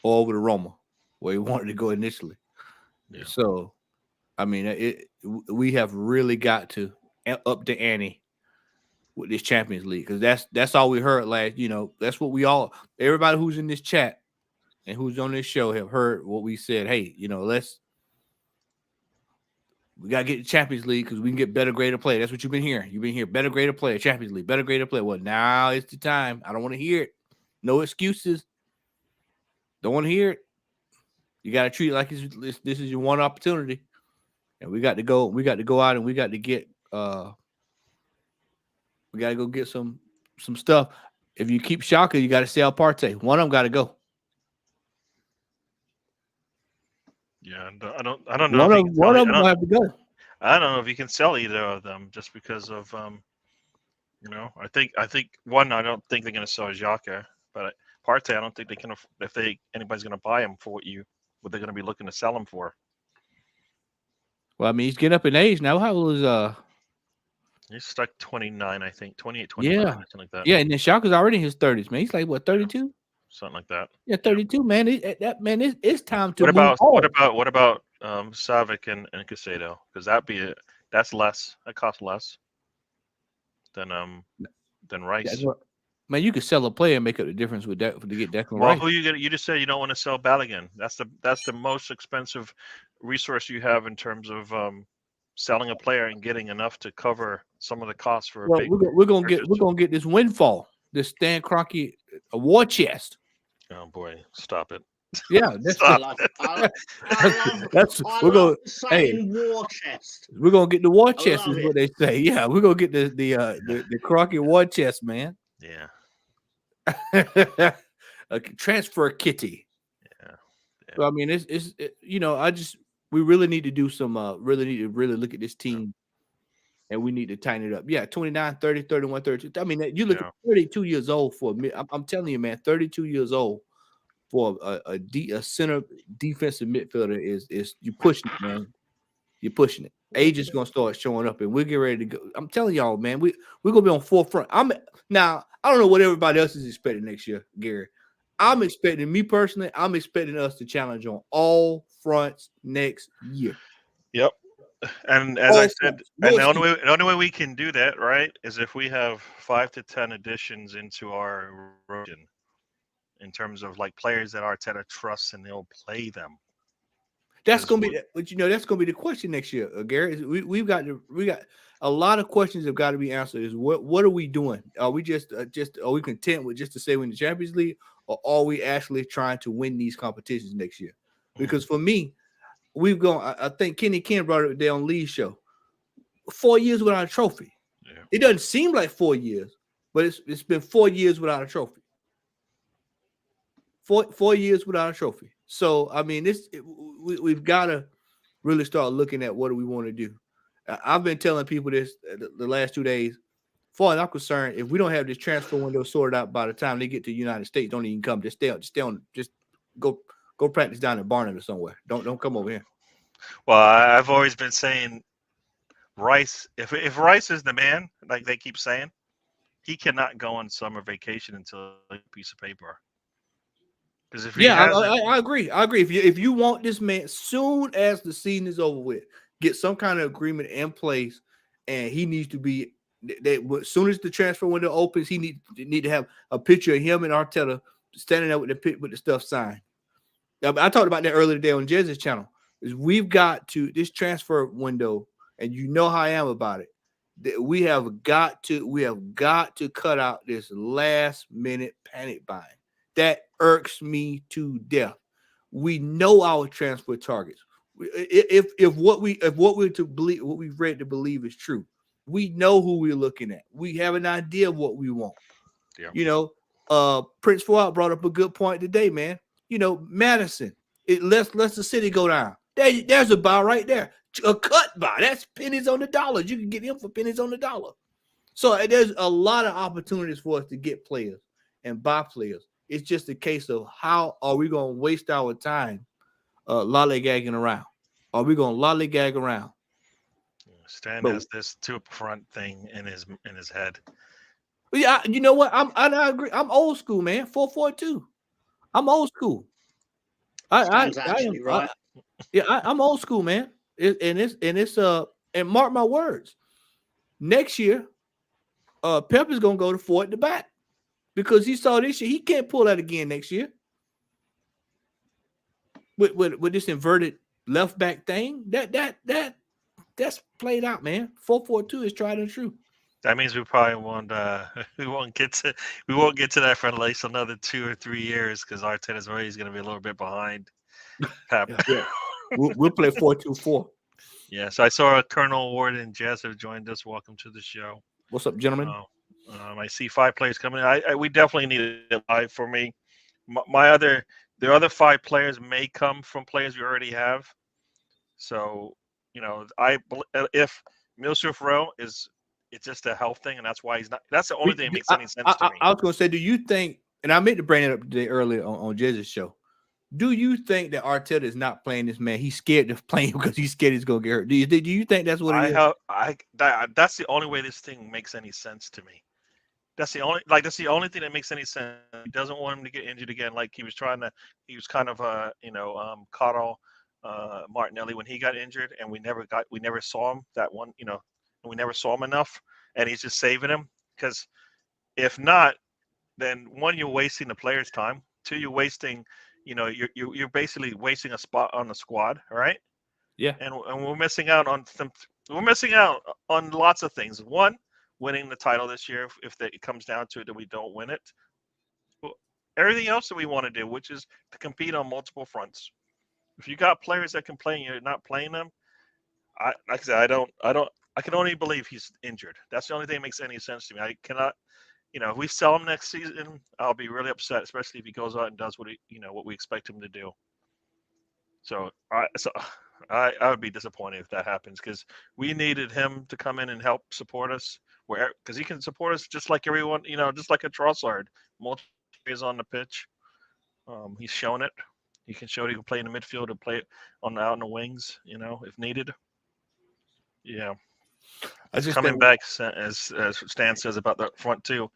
or over to Roma, where he wanted to go initially. Yeah. So, I mean, we have really got to up the ante with this Champions League because that's all we heard last. That's what everybody who's in this chat and who's on this show have heard what we said. Hey, we gotta get the Champions League because we can get better grade of play. That's what you've been hearing. You've been hearing better grade of play, Champions League, better grade of play. Well, now it's the time. I don't want to hear it. No excuses. Don't want to hear it. You got to treat it like this is your one opportunity, and we got to go. We got to go out and we got to get. We got to go get some stuff. If you keep Shaka, you got to sell Partey. One of them got to go. Yeah, I don't know. One of them will have to go. I don't know if you can sell either of them just because of I think one. I don't think they're going to sell Xhaka, but Partey, I don't think they can. If anybody's going to buy him for what they're going to be looking to sell him for. Well, I mean, he's getting up in age now. How old is He's stuck 29, I think 28, 29, something like that. Yeah, and then Shaka's already in his 30s, man. He's like what, 32? Something like that. Yeah, 32, man. It's time to. What about Savic and Casado? Because that's less. That costs less than Rice. Man, you could sell a player and make up the difference with that to get Declan Rice. Rice. Who you just said you don't want to sell Balogun. That's the most expensive resource you have in terms of selling a player and getting enough to cover some of the costs for. We're gonna get this windfall, this Stan Kroenke war chest. Oh boy, stop it! Yeah, that's we're gonna. Hey, war chest. We're gonna get the war chest, is what they say. Yeah, we're gonna get the Kroenke war chest, man. Yeah. A transfer kitty. Yeah. So I mean, we really need to do some. Really look at this team, and we need to tighten it up. Yeah, 29, 30, 31, 32. I mean, you look at 32 years old for me. I'm telling you, man, 32 years old for a center defensive midfielder is you pushing it, man. You're pushing it. agents gonna start showing up, and we're getting ready to go. I'm telling y'all, man, we're gonna be on forefront. Now. I don't know what everybody else is expecting next year, Gary. I'm expecting, me personally, I'm expecting us to challenge on all fronts next year. Yep. And as I All said, fronts. and No excuse. the only way we can do that, right, is if we have 5 to 10 additions into our rotation in terms of like players that Arteta trusts and they'll play them. That's Because gonna be, but that's gonna be the question next year, Gary. We got a lot of questions have got to be answered. Is what are we doing? Are we just are we content with just to say we're in the Champions League, or are we actually trying to win these competitions next year? Because for me, we've gone. I think Kenny Ken brought it there on Lee's show. 4 years without a trophy. Yeah. It doesn't seem like 4 years, but it's been 4 years without a trophy. 4 years without a trophy. So I mean, we've got to really start looking at what do we want to do. I've been telling people this the last 2 days. As far as I'm concerned, if we don't have this transfer window sorted out by the time they get to the United States, don't even come. Just go practice down in Barnum or somewhere. Don't come over here. Well, I've always been saying Rice. If Rice is the man, like they keep saying, he cannot go on summer vacation until a piece of paper. Because if he Yeah, hasn't, I agree. I agree. If you want this man, soon as the season is over with, get some kind of agreement in place, and he needs to be. As soon as the transfer window opens, he need to have a picture of him and Arteta standing there with the stuff signed. I talked about that earlier today on Jez's channel. Is we've got to this transfer window, and you know how I am about it. We have got to cut out this last minute panic buying. That irks me to death. We know our transfer targets. If what we're to believe, what we've read to believe is true, we know who we're looking at. We have an idea of what we want. yeah, Prince Fuad brought up a good point today, man. Madison. It lets the city go down. There's a buy right there. A cut buy. That's pennies on the dollar. You can get him for pennies on the dollar. So there's a lot of opportunities for us to get players and buy players. It's just a case of how are we going to waste our time lollygagging around? Are we going to lollygag around? Stan But has this two up front thing in his head. yeah, you know what? I agree. I'm old school, man. 4-4-2. I'm old school. Stan's I am. actually right. I'm old school, man. And mark my words. Next year, Pep is gonna go to 4 at the back because he saw this year. He can't pull that again next year with this inverted left back thing. That's played out, man. 4-4-2 is tried and true. That means we probably won't we won't get to that for at least another 2 or 3 years because Arteta's always going to be a little bit behind Pep. Yeah. We'll play 4-2-4. Yeah, so I saw Colonel Ward and Jess have joined us. Welcome to the show. What's up, gentlemen? I see 5 players coming in. We definitely need it live for me. The other 5 players may come from players we already have. So, if Milsuf Rowe it's just a health thing, and that's why he's not. That's the only thing that makes any sense to me. I was going to say, do you think? And I meant to bring it up today earlier on Jez's show. Do you think that Arteta is not playing this man? He's scared of playing because he's scared he's going to get hurt. Do you think that's what it is? That's the only way this thing makes any sense to me. That's the only thing that makes any sense. He doesn't want him to get injured again. Like he was kind of coddle Martinelli when he got injured, and we never saw him that one. And we never saw him enough, and he's just saving him because if not, then one, you're wasting the player's time. Two, you're wasting. You're basically wasting a spot on the squad, right? Yeah. And we're missing out on lots of things. One, winning the title this year. If it comes down to it that we don't win it, everything else that we want to do, which is to compete on multiple fronts. If you got players that can play and you're not playing them, like I said, I can only believe he's injured. That's the only thing that makes any sense to me. I cannot. If we sell him next season, I'll be really upset, especially if he goes out and does what we expect him to do. So I would be disappointed if that happens because we needed him to come in and help support us because he can support us just like everyone, just like a Trossard, multiple areas on the pitch. He's shown it. He can show he can play in the midfield and play it out in the wings, if needed. Yeah. I just Coming think, back, as Stan says about the front two.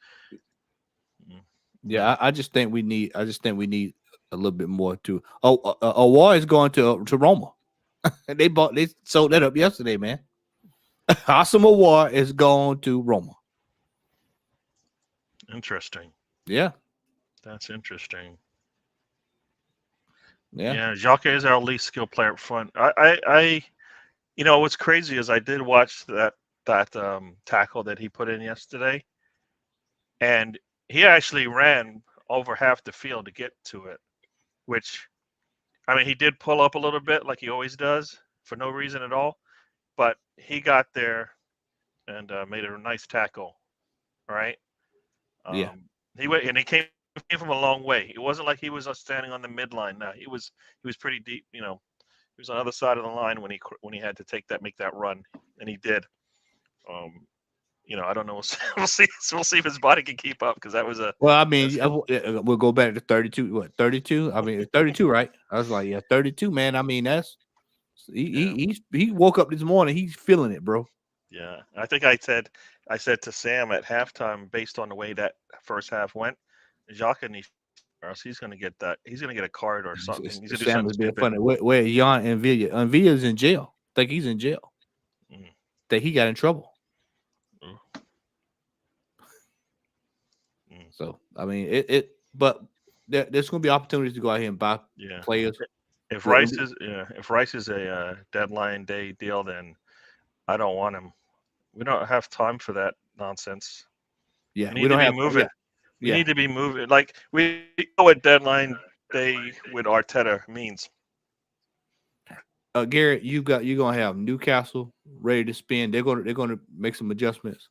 yeah, I just think we need. I just think we need a little bit more too. Awar is going to Roma. And they sold that up yesterday, man. Hassan Awar is going to Roma. Interesting. Yeah, That's interesting. yeah, Yeah, Jacques is our least skilled player up front. You know, what's crazy is I did watch that tackle that he put in yesterday, and he actually ran over half the field to get to it. Which, I mean, he did pull up a little bit like he always does for no reason at all, but he got there and made a nice tackle. Right? yeah. He went and he came from a long way. It wasn't like he was standing on the midline. No, he was pretty deep. You know, he was on the other side of the line when he had to make that run, and he did. You know, I don't know. We'll see. We'll see if his body can keep up because that was a. Well, I mean, we'll go back to 32. What 32? I mean, 32, right? I was like, yeah, 32, man. I mean, that's he woke up this morning. He's feeling it, bro. Yeah, I think I said to Sam at halftime, based on the way that first half went, Jacques needs, or else he's going to get that. He's going to get a card or something. He's going to do Sam something is being stupid. funny. Where Jan and Villa? And Villa's in jail. I think he's in jail. Think he got in trouble. So I mean, but there's going to be opportunities to go out here and buy players. If Rice is a deadline day deal, then I don't want him. We don't have time for that nonsense. Yeah, we don't have moving. We need to be moving. Like we know what deadline day with Arteta means. Garrett, you're gonna have Newcastle ready to spend. They're gonna make some adjustments.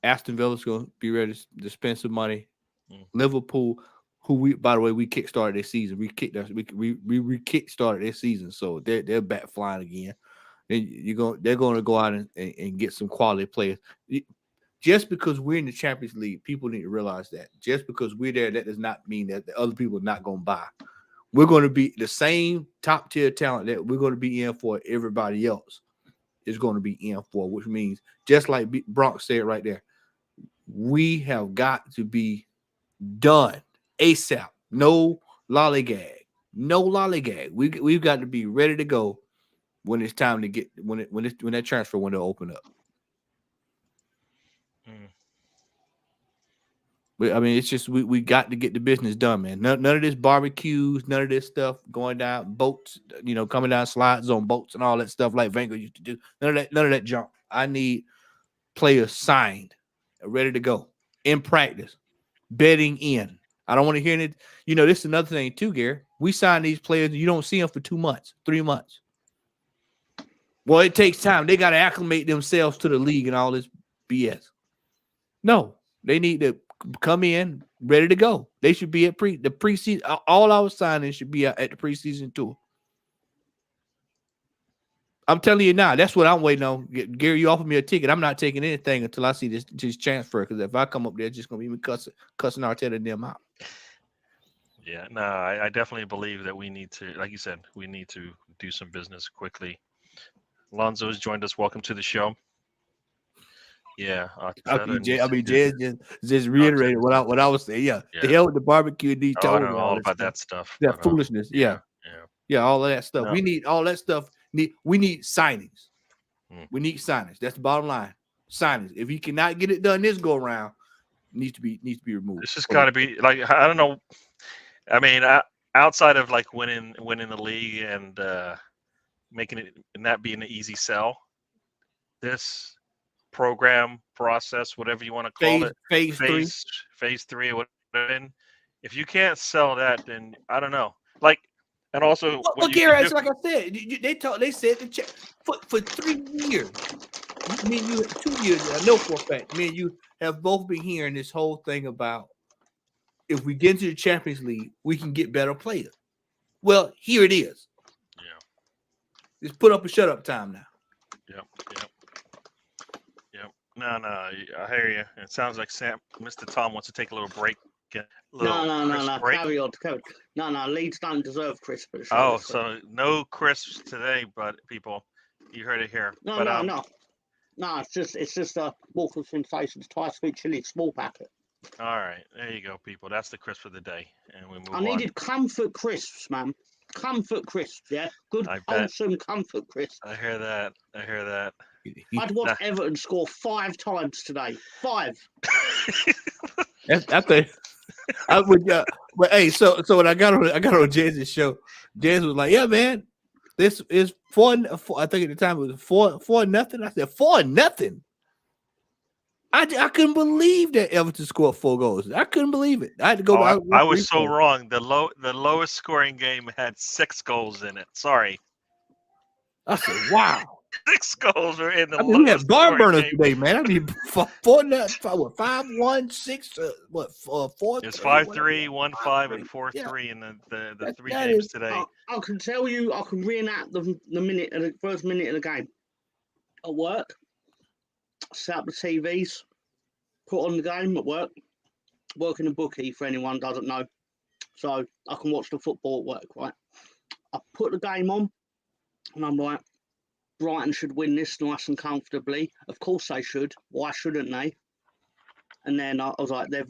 Aston Villa's gonna be ready to spend some money. Liverpool, by the way, we kickstarted their season. We kickstarted their season, so they're back flying again. And they're gonna go out and get some quality players. Just because we're in the Champions League, people need to realize that. Just because we're there, that does not mean that the other people are not gonna buy. We're going to be the same top tier talent that we're going to be in for. Everybody else is going to be in for, which means, just like Bronx said right there, we have got to be done ASAP. No lollygag. No lollygag. We've got to be ready to go when it's time to get when that transfer window open up. I mean, it's just we got to get the business done, man. None of this barbecues, none of this stuff going down boats, coming down slides on boats and all that stuff like Wenger used to do. None of that junk. I need players signed, ready to go in practice, betting in. I don't want to hear it. This is another thing too, Gary. We sign these players, and you don't see them for 2 months, 3 months. Well, it takes time. They got to acclimate themselves to the league and all this BS. No, they need to come in ready to go. They should be at the preseason. All our signings should be at the preseason tour. I'm telling you now, that's what I'm waiting on. Gary, you offered me a ticket. I'm not taking anything until I see this transfer, because if I come up there, it's just gonna be me cussing Arteta and them out. Yeah, no, I definitely believe that we need to, like you said, we need to do some business quickly. Alonzo has joined us. Welcome to the show. Yeah, Jay just reiterated what I was saying. Yeah, the hell with the barbecue and I know all about that stuff. That foolishness. Yeah, all of that stuff. No. We need all that stuff. We need signings. We need signings. That's the bottom line. Signings. If he cannot get it done this go around, needs to be removed. This has got to be like, I don't know. I mean, outside of like winning the league and making it and that being an easy sell, this program, process, whatever you want to call it, phase three, whatever. If you can't sell that, then I don't know. Like, and also, Gary, it's like I said, they said the check for 3 years. Me and you, 2 years. I know for a fact. Me and you have both been hearing this whole thing about if we get into the Champions League, we can get better players. Well, here it is. Yeah. It's put up a shut up time now. Yep. No, I hear you. It sounds like Mr. Tom wants to take a little break. No. Carry on. No, Leeds don't deserve crisps. Oh, so no crisps today, but people. You heard it here. No, But no. It's just a Walker Sensations Thai sweet chili small packet. All right, there you go, people. That's the crisp of the day, and we move I on. needed comfort crisps, man. Comfort crisps, yeah. Good, I bet. wholesome comfort crisps. I hear that. I'd watched Everton score 5 times today. 5. I think I would. But hey, so when I got on Jaz's show, Jaz was like, "Yeah, man, this is 4. I think at the time it was 4-0. I said 4-0. I couldn't believe that Everton scored 4 goals. I couldn't believe it. I had to go. I was so wrong. The lowest scoring game had 6 goals in it. Sorry. I said, "Wow." 6 goals are in the We had lowest barn scoring burners game. today, man. I mean, 5-1, 6, 4. It's 5-3, 1-5, and 4-3 in the 3 games today. I can tell you, I can reenact the first minute of the game. At work, set up the TVs, put on the game at work. Working a bookie for anyone who doesn't know, so I can watch the football at work. Right, I put the game on, and I'm like, Brighton should win this nice and comfortably. Of course they should. Why shouldn't they? And then I was like, they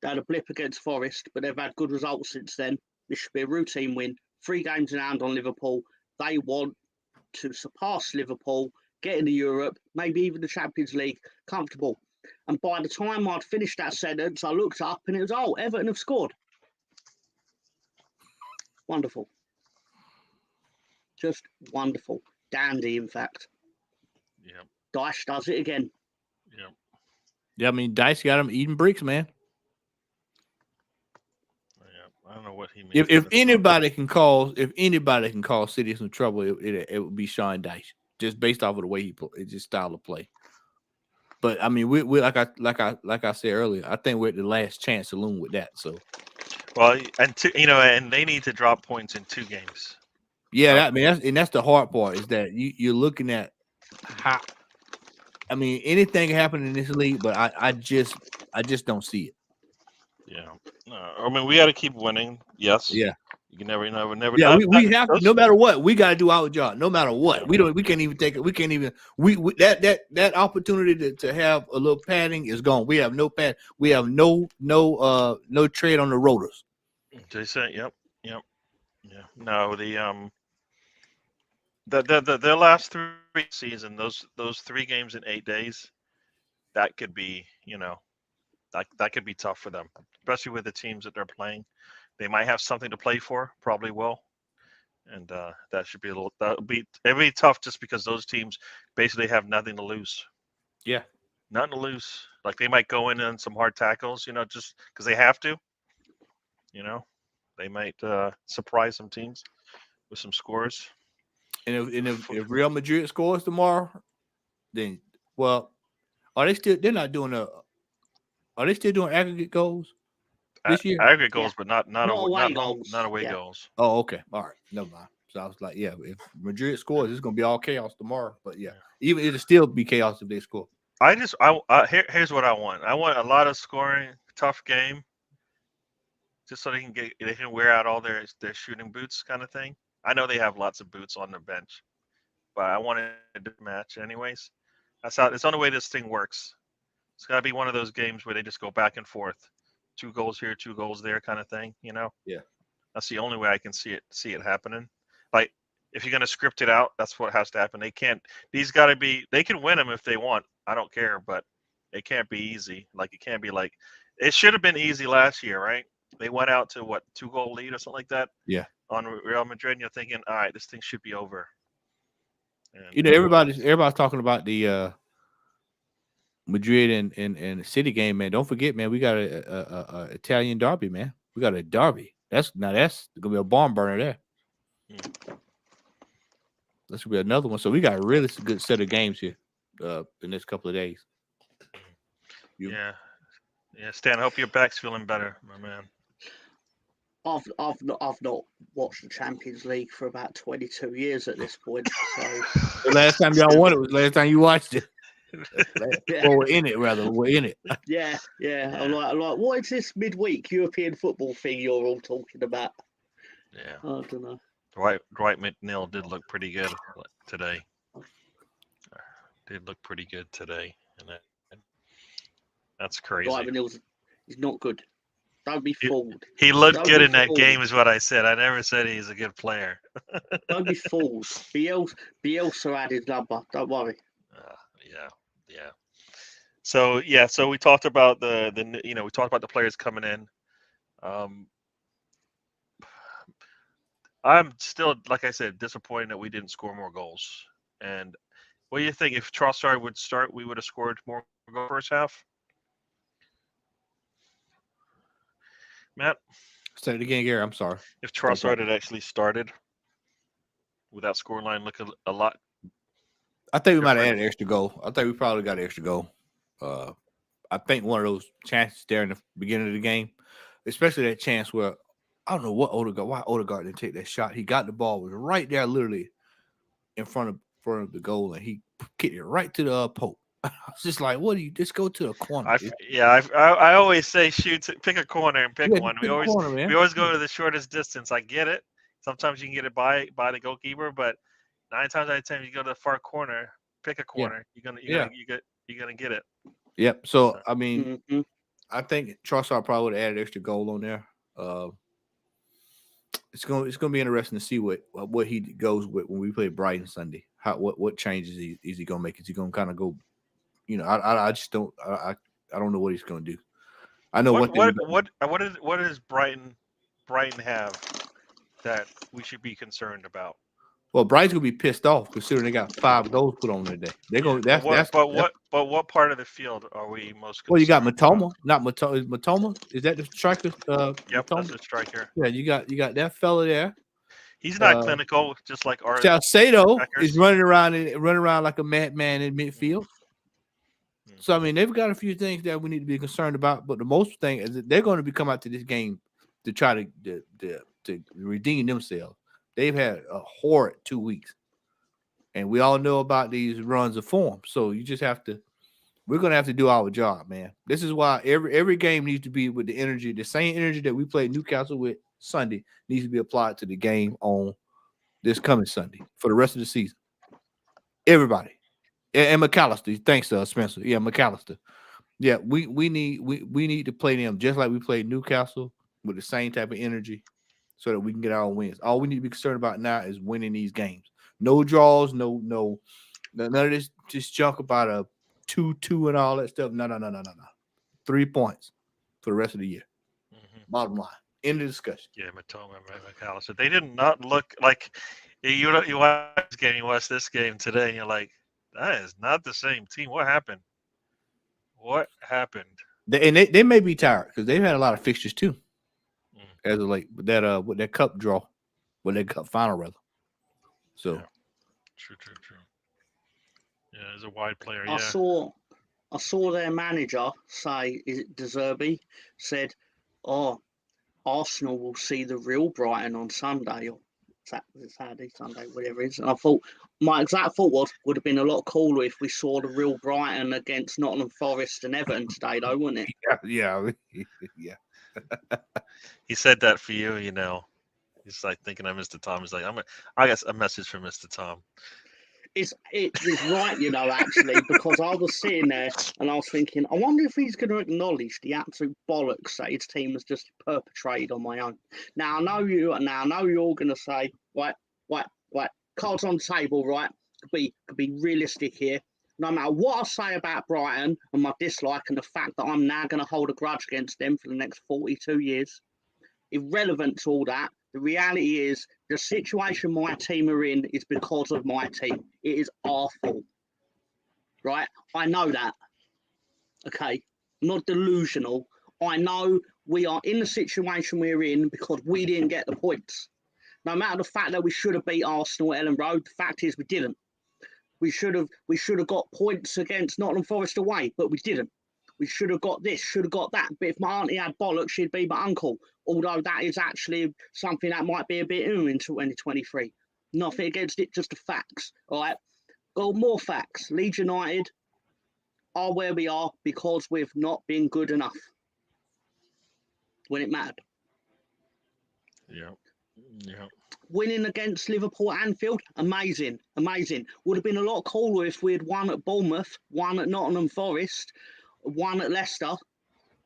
had a blip against Forest, but they've had good results since then. This should be a routine win. 3 games in hand on Liverpool. They want to surpass Liverpool, get into Europe, maybe even the Champions League, comfortable. And by the time I'd finished that sentence, I looked up and it was, Everton have scored. Wonderful. Just wonderful. Dandy, in fact. Yeah. Dice does it again. Yeah. Yeah, I mean, Dice got him eating bricks, man. Yeah. I don't know what he means. If anybody can cause City some trouble, it would be Sean Dice, just based off of the way he play, just style of play. But I mean, we like I said earlier, I think we're at the last chance saloon with that. So, well, and they need to drop points in 2 games. Yeah, that's the hard part is that you're looking at how. I mean, anything can happen in this league, but I just don't see it. Yeah, I mean, we got to keep winning. Yes. Yeah. You can never. Yeah, we have to. No matter what, we got to do our job. No matter what, we can't even take it. We can't even. That opportunity to have a little padding is gone. We have no pad. We have no tread on the rotors. They say, yep. Yeah. No, the last 3 season, those 3 games in 8 days, that could be, that could be tough for them, especially with the teams that they're playing. They might have something to play for, probably will, and that should be it'll be tough just because those teams basically have nothing to lose. Yeah, nothing to lose. Like they might go in on some hard tackles, just because they have to. They might surprise some teams with some scores. And if Real Madrid scores tomorrow, then are they still? They're not doing Are they still doing aggregate goals this year? Aggregate goals, but not away Yeah. goals. Oh, okay. All right. Never mind. So I was like, yeah, if Madrid scores, it's gonna be all chaos tomorrow. But yeah, even it'll still be chaos if they score. Here's what I want. I want a lot of scoring, tough game, just so they can wear out all their shooting boots, kind of thing. I know they have lots of boots on their bench, but I want a different match anyways. It's the only way this thing works. It's got to be one of those games where they just go back and forth, 2 goals here, 2 goals there, kind of thing. Yeah. That's the only way I can see it happening. Like if you're gonna script it out, that's what has to happen. They can't. These got to be. They can win them if they want. I don't care, but it can't be easy. Like it can't be like it should have been easy last year, right? They went out to 2-goal lead or something like that. Yeah. On Real Madrid, and you're thinking, all right, this thing should be over. And, everybody's talking about the Madrid and City game, man. Don't forget, man, we got a Italian derby, man. We got a derby. That's gonna be a barn burner there. This will be another one. So we got a really good set of games here in the next couple of days. Yeah, Stan. I hope your back's feeling better, my man. I've not watched the Champions League for about 22 years at this point. So the last time y'all won it was the last time you watched it. Well, we're in it, rather. We're in it. Yeah. I'm like, what is this midweek European football thing you're all talking about? Yeah. I don't know. Dwight McNeil did look pretty good today. Did look pretty good today, and that's crazy. Right, but he's not good. Don't be fooled. He looked Don't good be in that fooled. game, is what I said. I never said he's a good player. Don't be fooled. Bielsa had his number. Don't worry. Yeah. So we talked about we talked about the players coming in. I'm still, like I said, disappointed that we didn't score more goals. And what do you think? If Trossard would start, we would have scored more goals first half? Matt? Say it again, Gary. I'm sorry. If Trossard had actually started, would that scoreline look a lot? I think we might have added an extra goal. I think we probably got an extra goal. I think one of those chances there in the beginning of the game, especially that chance where I don't know why Odegaard didn't take that shot. He got the ball, was right there, literally in front of the goal, and he kicked it right to the post. I was just like, "What do you just go to the corner?" I always say pick a corner and pick one. We always go to the shortest distance. I get it. Sometimes you can get it by the goalkeeper, but 9 times out of 10, you go to the far corner, pick a corner. You're gonna get it. Yep. So I mean, I think Trossard probably would have added extra goal on there. It's gonna be interesting to see what he goes with when we play Brighton Sunday. What changes is he gonna make? Is he gonna kind of go? I just don't. I don't know what he's gonna do. I know what does Brighton have that we should be concerned about? Well, Brighton's gonna be pissed off considering they got 5 goals put on today. They're going. But what part of the field are we most concerned? Well, you got Matoma. Not Matoma. Is Matoma? Is that the striker? Yep, Matoma? that's the striker. Yeah, you got that fella there. He's not clinical, just like our. Salcedo is running around like a madman in midfield. So I mean, they've got a few things that we need to be concerned about. But the most thing is that they're going to come out to this game to try to redeem themselves. They've had a horrid 2 weeks, and we all know about these runs of form. So you just have to. We're going to have to do our job, man. This is why every game needs to be with the same energy that we played Newcastle with Sunday needs to be applied to the game on this coming Sunday for the rest of the season. Everybody. And McAllister, thanks, Spencer. Yeah, McAllister. Yeah, we need to play them just like we played Newcastle with the same type of energy so that we can get our wins. All we need to be concerned about now is winning these games. No draws, none of this junk about a 2-2 and all that stuff. No. 3 points for the rest of the year. Bottom line. End of discussion. Yeah, Matoma and McAllister. They did not look like you watch this game, you watch this game today, and you're like, that is not the same team. What happened? They may be tired because they've had a lot of fixtures too. As of late, with that cup draw, with that cup final rather. So true. Yeah, there's a wide player. I saw their manager say, is it De Zerbi, said, "Oh, Arsenal will see the real Brighton on Sunday or Saturday, Sunday, whatever it is." And I thought my exact thought would have been a lot cooler if we saw the real Brighton against Nottingham Forest and Everton today, though, wouldn't it? Yeah. He said that for you, He's like thinking of Mr. Tom. He's like, I got a message from Mr. Tom. It's right, actually, because I was sitting there and I was thinking, I wonder if he's going to acknowledge the absolute bollocks that his team has just perpetrated on my own. Now I know you're going to say, right, cards on the table, right? Could be realistic here. No matter what I say about Brighton and my dislike and the fact that I'm now going to hold a grudge against them for the next 42 years, irrelevant to all that, the reality is the situation my team are in is because of my team. It is our fault, right? I know that, okay? I'm not delusional. I know we are in the situation we're in because we didn't get the points. No matter the fact that we should have beat Arsenal at Ellen Road, the fact is we didn't. We should have got points against Nottingham Forest away, but we didn't. We should have got this, should have got that. But if my auntie had bollocks, she'd be my uncle. Although that is actually something that might be a bit in 2023. Nothing against it, just the facts. All right. Well, more facts. Leeds United are where we are because we've not been good enough when it mattered. Yeah. Yeah. Winning against Liverpool at Anfield, amazing, amazing. Would have been a lot cooler if we had won at Bournemouth, won at Nottingham Forest, won at Leicester.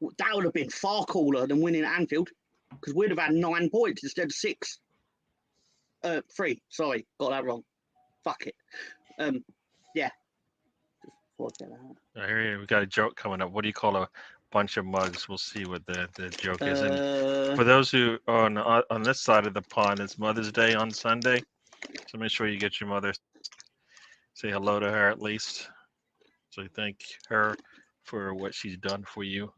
That would have been far cooler than winning at Anfield, because we'd have had 9 points instead of 6. 3. Sorry, got that wrong. Fuck it. Yeah. I hear you. We got a joke coming up. What do you call a bunch of mugs? We'll see what the joke is. And for those who are on this side of the pond, it's Mother's Day on Sunday. So make sure you get your mother. Say hello to her at least. So thank her for what she's done for you.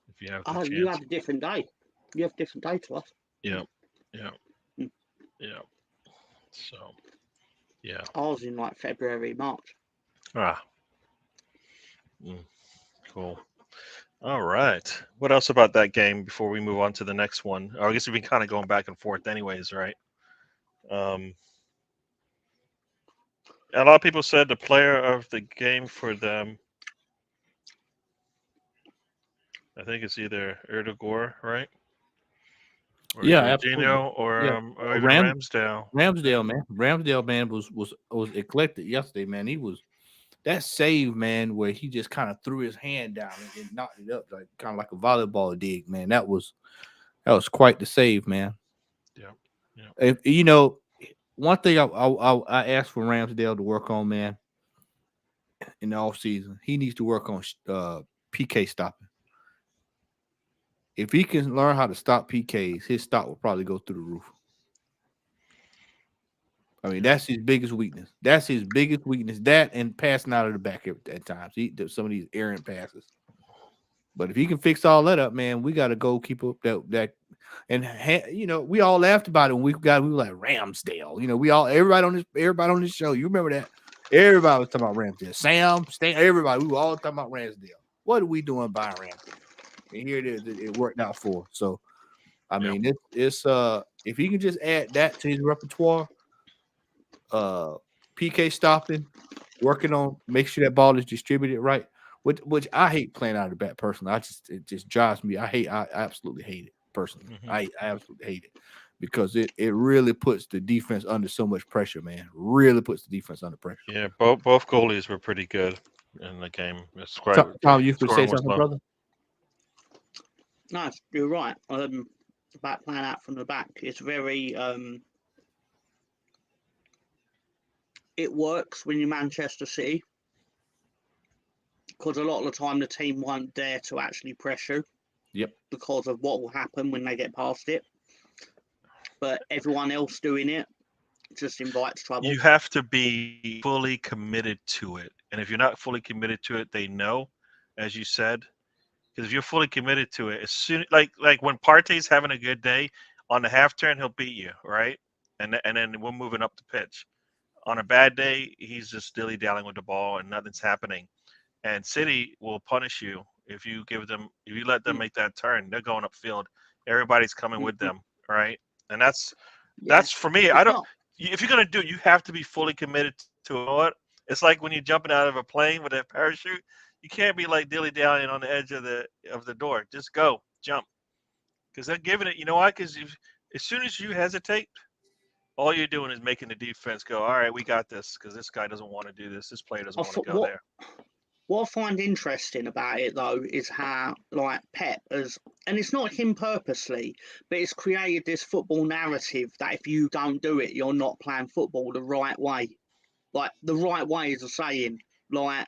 If you have the chance. You have a different day. You have a different day to us. Yeah. Yeah. Yeah. So, yeah. I was in like February, March. Cool. All right. What else about that game before we move on to the next one? I guess we've been kind of going back and forth anyways, right? A lot of people said the player of the game for them, I think it's either Erdogan, right? Or Yeah, Jorginho, or even Ramsdale. Ramsdale, man. Ramsdale, man, was eclectic yesterday, man. He was that save, man, where he just kind of threw his hand down and knocked it up, like kind of like a volleyball dig, man. That was quite the save, man. Yeah. If one thing I asked for Ramsdale to work on, man, in the offseason, he needs to work on PK stopping. If he can learn how to stop PKs, his stock will probably go through the roof. I mean, that's his biggest weakness. That and passing out of the back at times. Some of these errant passes. But if he can fix all that up, man, we got to go keep up that. And we all laughed about it when we were like Ramsdale. Everybody on this show. You remember that? Everybody was talking about Ramsdale. Sam, Stan, everybody. We were all talking about Ramsdale. What are we doing buying Ramsdale? And here it is. It worked out for us. So, I mean, it's if he can just add that to his repertoire, PK stopping, working on make sure that ball is distributed right. Which I hate playing out of the back personally. It just drives me. I absolutely hate it personally. Mm-hmm. I absolutely hate it because it really puts the defense under so much pressure, man. Really puts the defense under pressure. Yeah, both goalies were pretty good in the game. Tom, you could say something, brother? No, you're right. About playing out from the back, it's very it works when you're Manchester City, because a lot of the time the team won't dare to actually press you. Yep. Because of what will happen when they get past it. But everyone else doing it just invites trouble. You have to be fully committed to it. And if you're not fully committed to it, they know, as you said. Because if you're fully committed to it, as soon like when Partey's having a good day, on the half turn he'll beat you, right? And then we're moving up the pitch. On a bad day, he's just dilly-dallying with the ball and nothing's happening. And City will punish you if you let them make that turn. They're going upfield. Everybody's coming with them, right? And that's for me. If you're gonna do it, you have to be fully committed to it. It's like when you're jumping out of a plane with a parachute. You can't be like dilly-dallying on the edge of the door. Just go, jump, because they're giving it. You know why? Because as soon as you hesitate, all you're doing is making the defense go, all right, we got this, because this guy doesn't want to do this. This player doesn't want to go there. What I find interesting about it, though, is how, like, Pep has, and it's not him purposely, but it's created this football narrative that if you don't do it, you're not playing football the right way. Like, the right way is a saying, like,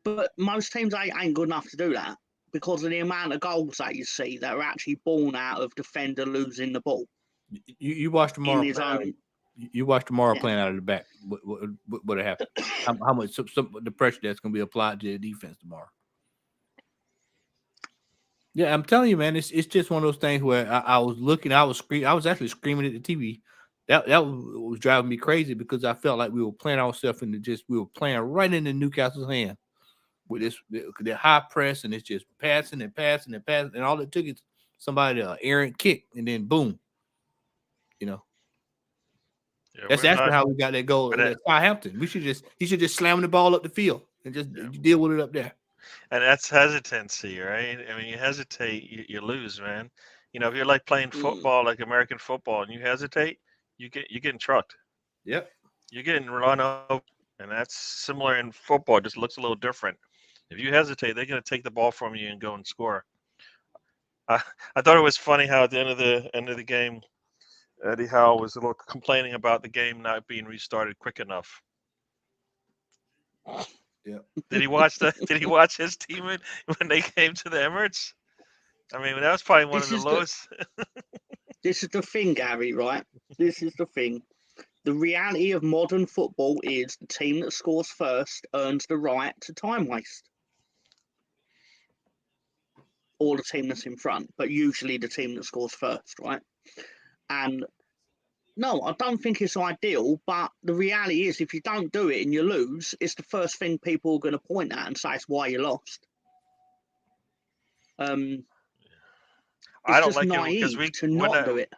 but most teams ain't good enough to do that because of the amount of goals that you see that are actually born out of defender losing the ball. You watch tomorrow. You watch tomorrow playing out of the back. What happened? How much the pressure that's going to be applied to the defense tomorrow? Yeah, I'm telling you, man. It's just one of those things where I was looking. I was actually screaming at the TV. That was driving me crazy because I felt like we were playing ourselves we were playing right into Newcastle's hand with the high press, and it's just passing and passing and passing, and all it took is somebody to errant kick, and then boom, Yeah, that's actually how we got that goal at Southampton. He should just slam the ball up the field and just deal with it up there. And that's hesitancy, right? I mean, you hesitate, you lose, man. if you're like playing football, like American football, and you hesitate, you're getting trucked. Yep. You're getting run over, and that's similar in football. It just looks a little different. If you hesitate, they're going to take the ball from you and go and score. I, I thought it was funny how at the end of the game, Eddie Howe was a little complaining about the game not being restarted quick enough. Yeah. Did he watch Did he watch his team when they came to the Emirates? I mean, that was probably one of the lowest. This is the thing, Gary. Right? This is the thing. The reality of modern football is the team that scores first earns the right to time waste. Or the team that's in front, but usually the team that scores first, right? And no, I don't think it's ideal, but the reality is if you don't do it and you lose, it's the first thing people are going to point at and say it's why you lost. I It's don't just like it naive because to not do it.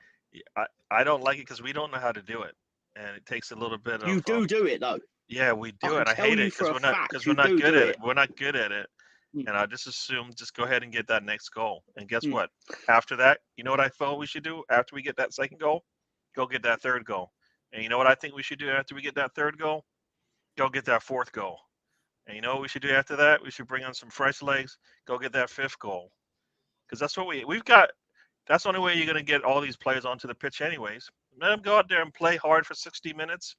I don't like it because we don't know how to do it, and it takes a little bit You of. do it though. Yeah, we I do can it. I tell hate you it for a because fact we're you not do good do at it. it. We're not good at it, Mm. and I just assume just go ahead and get that next goal. And guess Mm. what? After that, you know what I thought we should do? After we get that second goal, go get that third goal. And you know what I think we should do after we get that third goal? Go get that fourth goal. And you know what we should do after that? We should bring on some fresh legs. Go get that fifth goal. Because that's what we've got. That's the only way you're going to get all these players onto the pitch, anyways. Let them go out there and play hard for 60 minutes.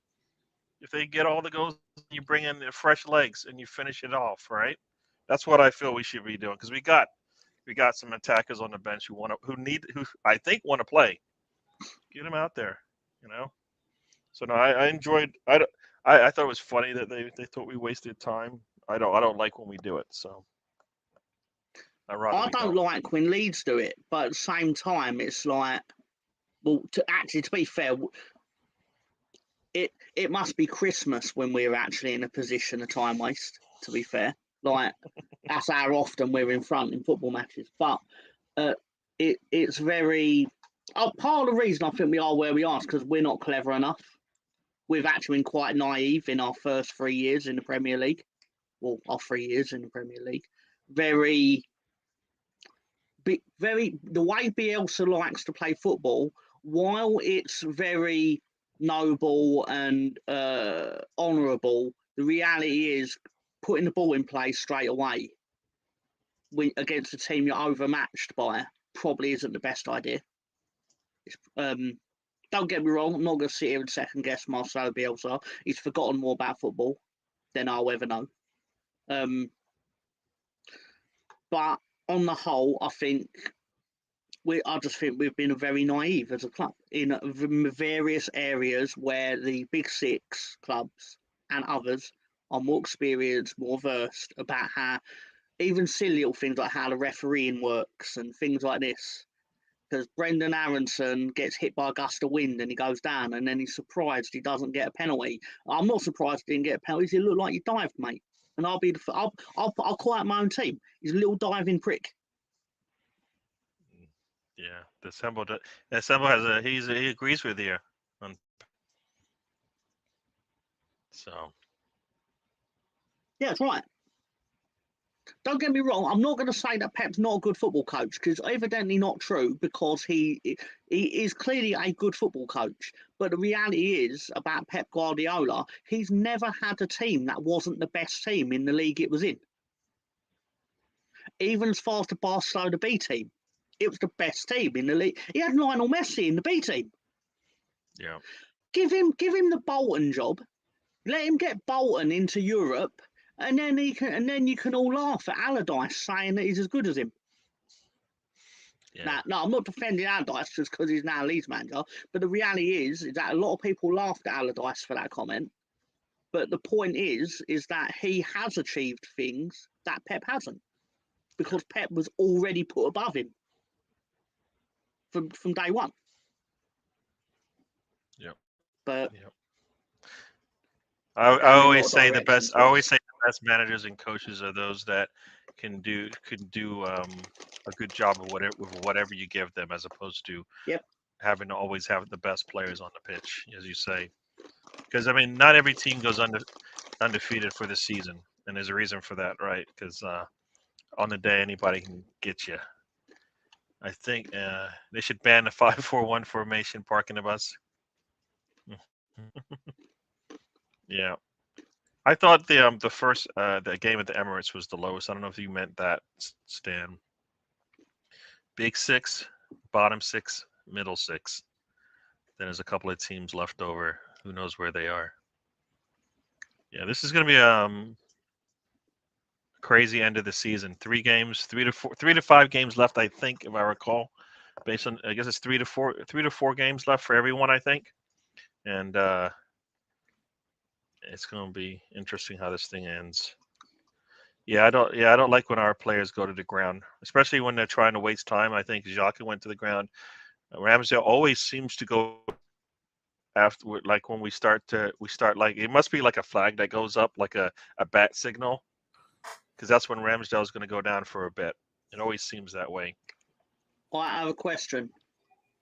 If they get all the goals, you bring in the fresh legs and you finish it off, right? That's what I feel we should be doing because we got some attackers on the bench who I think want to play. Get them out there, you know. So no, I enjoyed. I thought it was funny that they thought we wasted time. I don't like when we do it. So I don't like when Leeds do it, but at the same time, it's like, well, to be fair, it must be Christmas when we're actually in a position of time waste. To be fair, like that's how often we're in front in football matches. But it's very. Part of the reason I think we are where we are is because we're not clever enough. We've actually been quite naive in our first 3 years in the Premier League. Well, our 3 years in the Premier League. Very, the way Bielsa likes to play football, while it's very noble and honourable, the reality is putting the ball in play straight away against a team you're overmatched by probably isn't the best idea. Don't get me wrong, I'm not going to sit here and second guess Marcelo Bielsa. He's forgotten more about football than I'll ever know. But on the whole, I just think we've been very naive as a club in various areas where the big six clubs and others are more experienced, more versed about how even silly little things like how the refereeing works and things like this. Because Brendan Aronson gets hit by a gust of wind and he goes down, and then he's surprised he doesn't get a penalty. I'm not surprised he didn't get a penalty. It looked like you dived, mate. And I'll call out my own team. He's a little diving prick. Yeah, December he agrees with you. So. Yeah, that's right. Don't get me wrong. I'm not going to say that Pep's not a good football coach because evidently not true. Because he is clearly a good football coach. But the reality is about Pep Guardiola, he's never had a team that wasn't the best team in the league it was in. Even as far as the Barcelona B team, it was the best team in the league. He had Lionel Messi in the B team. Yeah. Give him the Bolton job. Let him get Bolton into Europe. And then you can all laugh at Allardyce saying that he's as good as him. Yeah. Now, no, I'm not defending Allardyce just because he's now Leeds manager. But the reality is that a lot of people laughed at Allardyce for that comment. But the point is that he has achieved things that Pep hasn't, because Pep was already put above him from day one. Yep. But yep. I always say the best. I always say the best managers and coaches are those that can do a good job of whatever you give them, as opposed to having to always have the best players on the pitch, as you say. Because I mean, not every team goes undefeated for the season, and there's a reason for that, right? Because on the day, anybody can get you. I think they should ban the 5-4-1 formation parking the bus. Yeah. I thought the first the game at the Emirates was the lowest. I don't know if you meant that, Stan. Big 6, bottom 6, middle 6. Then there's a couple of teams left over. Who knows where they are? Yeah, this is going to be crazy end of the season. 3 games, 3 to 5 games left, I think, if I recall. Based on, I guess it's 3 to 4 games left for everyone, I think. And it's going to be interesting how this thing ends. Yeah, I don't like when our players go to the ground, especially when they're trying to waste time. I think Xhaka went to the ground. Ramsdale always seems to go after, like when we start like it must be like a flag that goes up, like a bat signal, because that's when Ramsdale is going to go down for a bit. It always seems that way. I have a question.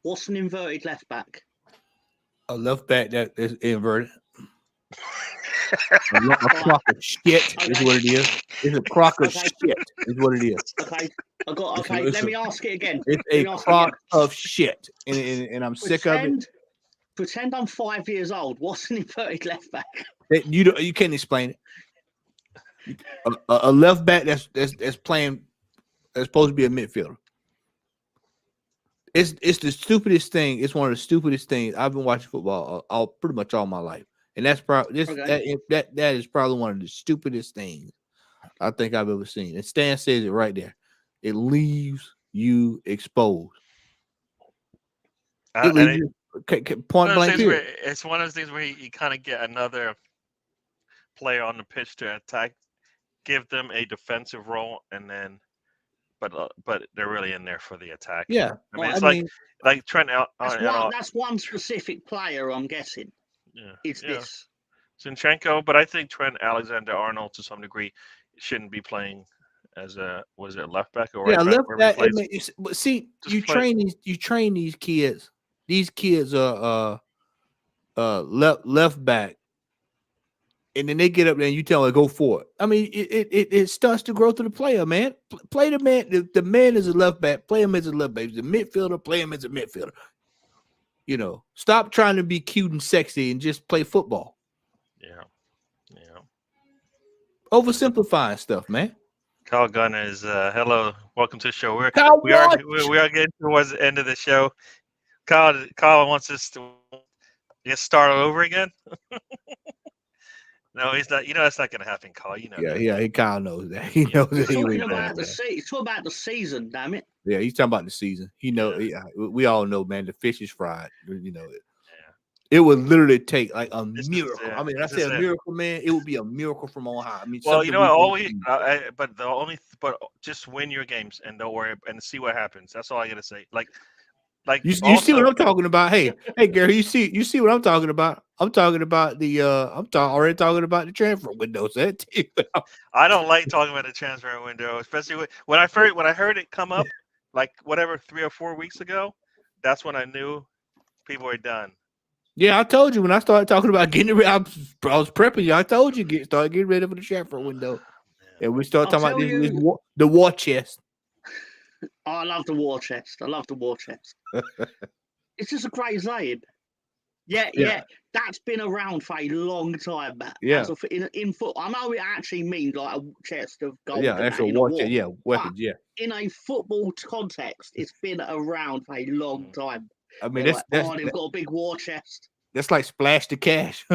What's an inverted left back? A left back that is inverted. A crock of shit is what it is. It's a crock of shit is what it is. Okay, let me ask it again. It's a crock of shit, and I'm sick of it. Pretend I'm 5 years old. What's an inverted left back? You can't explain it. A left back that's playing, that's supposed to be a midfielder. It's the stupidest thing. It's one of the stupidest things. I've been watching football pretty much all my life. And that's probably that is probably one of the stupidest things I think I've ever seen. And Stan says it right there. It leaves you exposed. It leaves you point blank. It's one of those things where you kind of get another player on the pitch to attack, give them a defensive role, and then, but they're really in there for the attack. Yeah, I mean, like Trent. That's one specific player, I'm guessing. Yeah, it's this Zinchenko, but I think Trent Alexander-Arnold to some degree shouldn't be playing as a left back or right left back. But see, you train these kids. These kids are left back, and then they get up there and you tell them go for it. I mean, it starts the growth of the player, man. Play the man. The man is a left back. Play him as a left back. The midfielder. Play him as a midfielder. Stop trying to be cute and sexy and just play football. Yeah. Oversimplifying stuff, man. Kyle Gunner is hello, welcome to the show. We are getting towards the end of the show. Kyle wants us to get started over again. No, he's not. That's not going to happen, Kyle. Yeah. Kyle knows that. He knows that. He's talking about the season. Damn it. Yeah, he's talking about the season. We all know, man. The fish is fried. It would literally take like a miracle. I mean, I say a miracle, man. It would be a miracle from on high. I mean, well, but just win your games and don't worry and see what happens. That's all I got to say. Like you see what I'm talking about? Hey, Gary, you see what I'm talking about? I'm talking about already talking about the transfer window. So I don't like talking about the transfer window, especially when I heard it come up, like 3 or 4 weeks ago. That's when I knew people were done. Yeah, I told you when I started talking about getting ready. I was prepping you. I told you start getting ready for the transfer window, and we start talking about the war chest. Oh, I love the war chest. It's just a great saying. Yeah. That's been around for a long time, Matt. Yeah. In football, I know it actually means like a chest of gold. Yeah, actual war chest. Yeah, weapons. Yeah. In a football context, it's been around for a long time. I mean, they've got a big war chest. That's like Splash the Cash.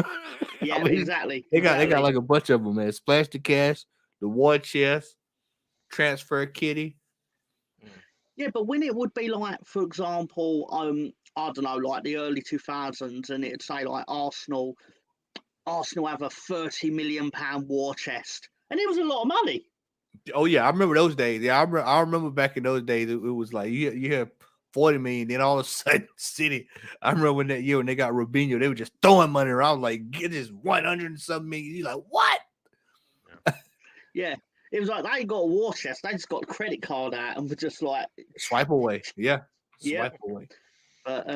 Yeah, exactly. They got like a bunch of them, man. Splash the Cash, the war chest, transfer kitty. Yeah, but when it would be like, for example, I don't know, like the early 2000s, and it'd say like Arsenal have a £30 million war chest, and it was a lot of money. Oh yeah, I remember those days. Yeah, I remember back in those days. It was like you had 40 million, then all of a sudden, City. I remember when that year when they got Robinho, they were just throwing money around like get this 100 and something million. You're like, what? Yeah. It was like they ain't got a war chest. They just got a credit card out and were just like swipe away. Yeah. Swipe away. But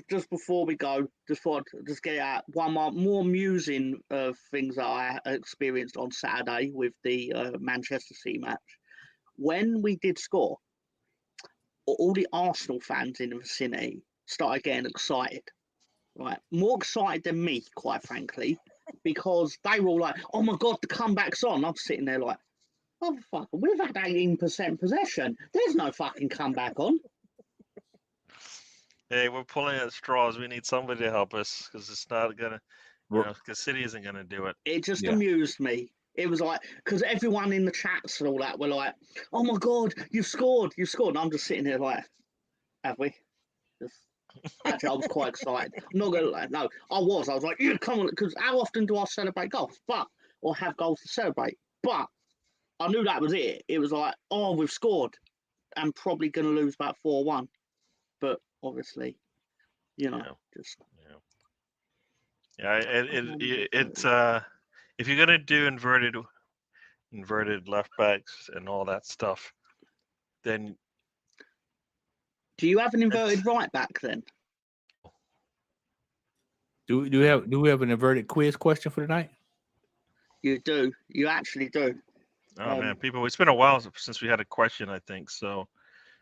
just before we go, just get out one more amusing things that I experienced on Saturday with the Manchester City match. When we did score, all the Arsenal fans in the vicinity started getting excited, right? More excited than me, quite frankly, because they were all like, "Oh my god, the comeback's on!" I'm sitting there like, "Motherfucker, we've had 18% possession. There's no fucking comeback on." Hey, we're pulling at straws. We need somebody to help us because it's not gonna, because City isn't gonna do it. It just Yeah. amused me. It was like, because everyone in the chats and all that were like, "Oh my god, you've scored, you've scored." And I'm just sitting there like, "Have we?" Actually, I was quite excited. I'm not gonna lie. No, I was. I was like, "Yeah, come on!" Because how often do I celebrate goals? Or have goals to celebrate? But I knew that was it. It was like, "Oh, we've scored. I'm probably gonna lose about 4-1." But obviously, just Yeah, it's if you're gonna do inverted left backs and all that stuff, then do you have an inverted right back then? Do we have an inverted quiz question for tonight? You do. You actually do. oh man, people, it's been a while since we had a question. I think so.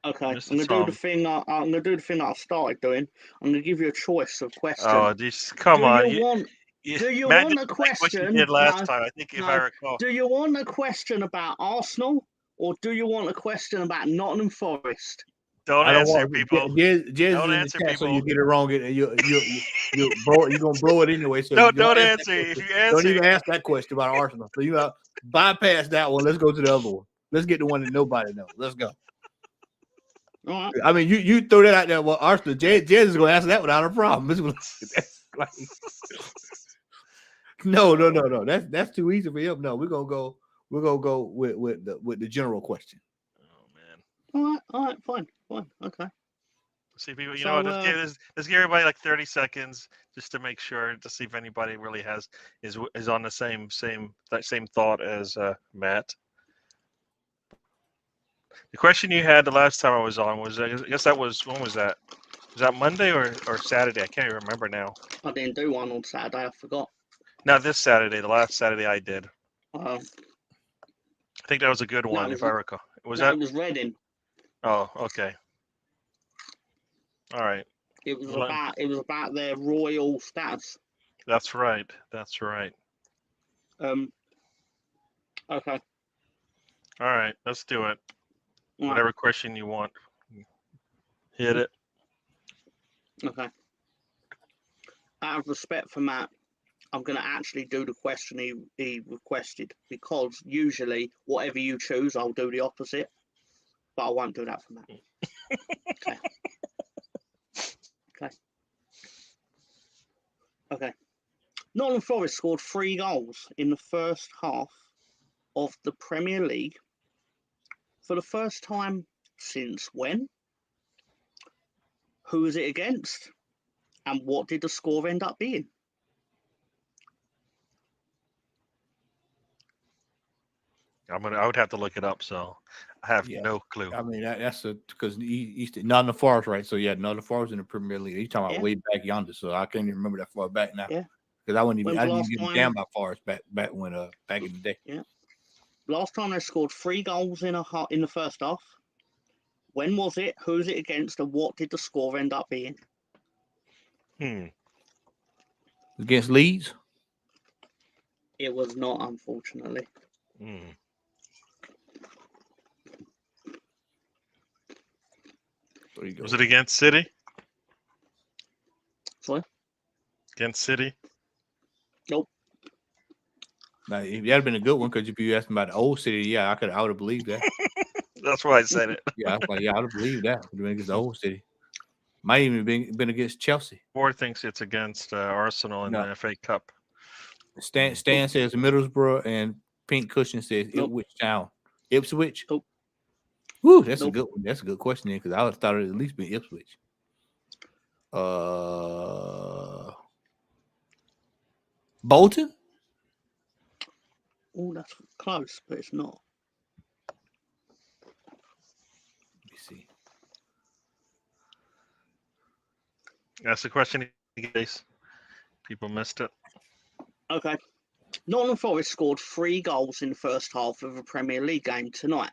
Okay, I'm Mr. gonna do Tom. the thing. I'm gonna do the thing that I started doing. I'm gonna give you a choice of questions. Oh, just come on. Do you want Matt a didn't like what you question? did last time. I think if I recall. Do you want a question about Arsenal or do you want a question about Nottingham Forest? Don't I don't answer, want people. Jez Don't in answer, the chat, so people. you get it wrong. You're gonna blow it anyway. So No, don't answer. If you answer, don't even ask that question about Arsenal. So you bypass that one. Let's go to the other one. Let's get the one that nobody knows. Let's go. All right. I mean, you throw that out there. Well, Arsenal, Jez is gonna answer that without a problem. No. That's too easy for him. No, we're gonna go with the general question. Oh man. All right, fine, okay. See, people, you know what? Let's give everybody like 30 seconds just to make sure to see if anybody really is on the same thought as Matt. The question you had the last time I was on was, I guess that was, when was that? Was that Monday or Saturday? I can't even remember now. I didn't do one on Saturday. I forgot. Not this Saturday. The last Saturday I did. I think that was a good one, if I recall. It was Reading. Oh, okay. All right. It was about their royal status. That's right. Okay. All right, let's do it. All Whatever right. question you want, hit it. Okay. Out of respect for Matt, I'm going to actually do the question he requested, because usually whatever you choose, I'll do the opposite. But I won't do that for Matt. Okay. Nottingham Forest scored 3 goals in the first half of the Premier League for the first time since when? Who was it against? And what did the score end up being? I would have to look it up, so I have no clue. I mean, that's because Nottingham Forest, right? So yeah, Nottingham Forest in the Premier League. He's talking about way back yonder, so I can't even remember that far back now. Yeah, because I didn't even give a damn about Forest back when back in the day. Yeah, last time they scored 3 goals in the first half. When was it? Who was it against? And what did the score end up being? Against Leeds? It was not, unfortunately. Was it against City? Sorry? Against City? Nope. Now, if that had been a good one, because if you asked me about the old City, yeah, I would have believed that. That's why I said it. Yeah, I would have believed that. It would have been against the old City. Might even been against Chelsea. Board thinks it's against Arsenal in the FA Cup. Stan says Middlesbrough, and Pink Cushion says Ipswich Town. Ipswich? Nope. Woo, that's a good one. That's a good question, because I would have thought it would at least be Ipswich. Bolton? Oh, that's close, but it's not. Let me see. That's the question in case people missed it. Okay. Nottingham Forest scored 3 goals in the first half of a Premier League game tonight.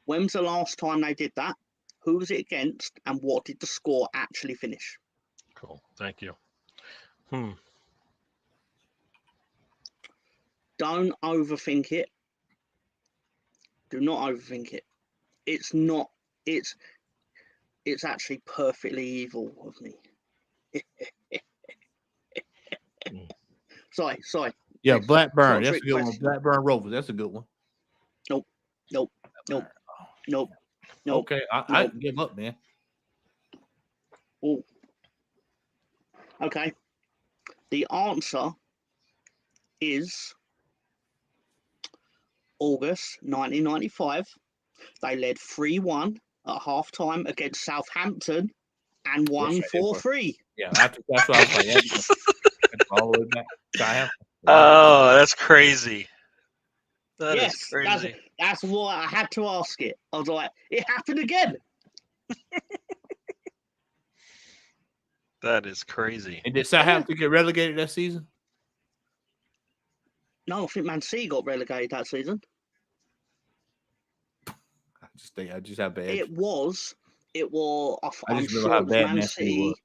When was the last time they did that? who was it against, and what did the score actually finish? Cool. Thank you. Don't overthink it. Do not overthink it. It's not. It's actually perfectly evil of me. Sorry. Yeah, Blackburn. Short That's a trick good one. question. Blackburn Rovers. That's a good one. Nope. Okay, I can give up, man. Oh. Okay. The answer is August 1995. They led 3-1 at half-time against Southampton and won 4-3. Yeah, that's what I was like. All the way back. Southampton. Oh, that's crazy. That is crazy. That's why I had to ask it. I was like, it happened again. That is crazy. And did Southampton get relegated that season? No, I think Man City got relegated that season. I just have bad. It was. I'm just remember sure how it was bad Man Man City was.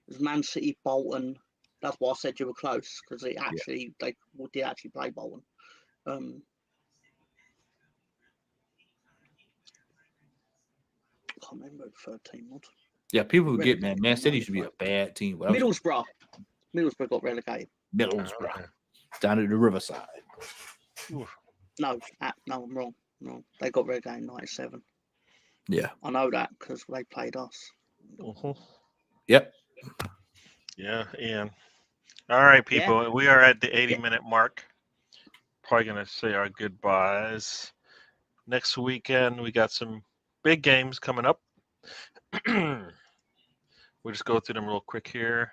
It was Man City, Bolton. That's why I said you were close, because they did actually play Bolton. I can't remember the third team was. Yeah, people forget, man. Man City should be a bad team. Middlesbrough got relegated. Middlesbrough. Down at the Riverside. No, I'm wrong. No, they got relegated in 97. Yeah. I know that because they played us. Yep. Yeah, Ian. All right, people. Yeah. We are at the 80-minute mark. Probably going to say our goodbyes. Next weekend, we got some big games coming up. We'll just go through them real quick here.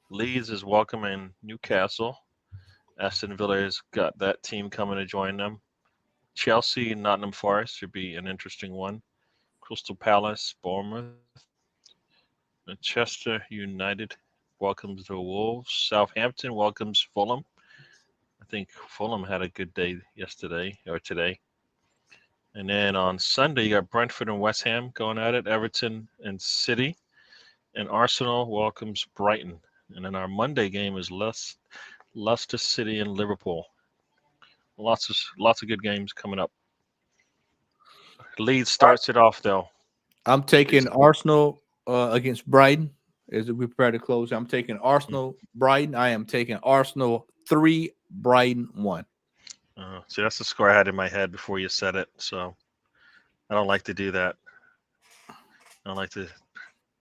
Leeds is welcoming Newcastle. Aston Villa has got that team coming to join them. Chelsea and Nottingham Forest should be an interesting one. Crystal Palace, Bournemouth. Manchester United welcomes the Wolves. Southampton welcomes Fulham. I think Fulham had a good day yesterday or today. And then on Sunday, you got Brentford and West Ham going at it, Everton and City. And Arsenal welcomes Brighton. And then our Monday game is Leicester City and Liverpool. Lots of good games coming up. Leeds starts it off, though. I'm taking Arsenal against Brighton as we prepare to close. I'm taking Arsenal, Brighton. I am taking Arsenal 3, Brighton 1. See, that's the score I had in my head before you said it. So I don't like to do that. I'm going to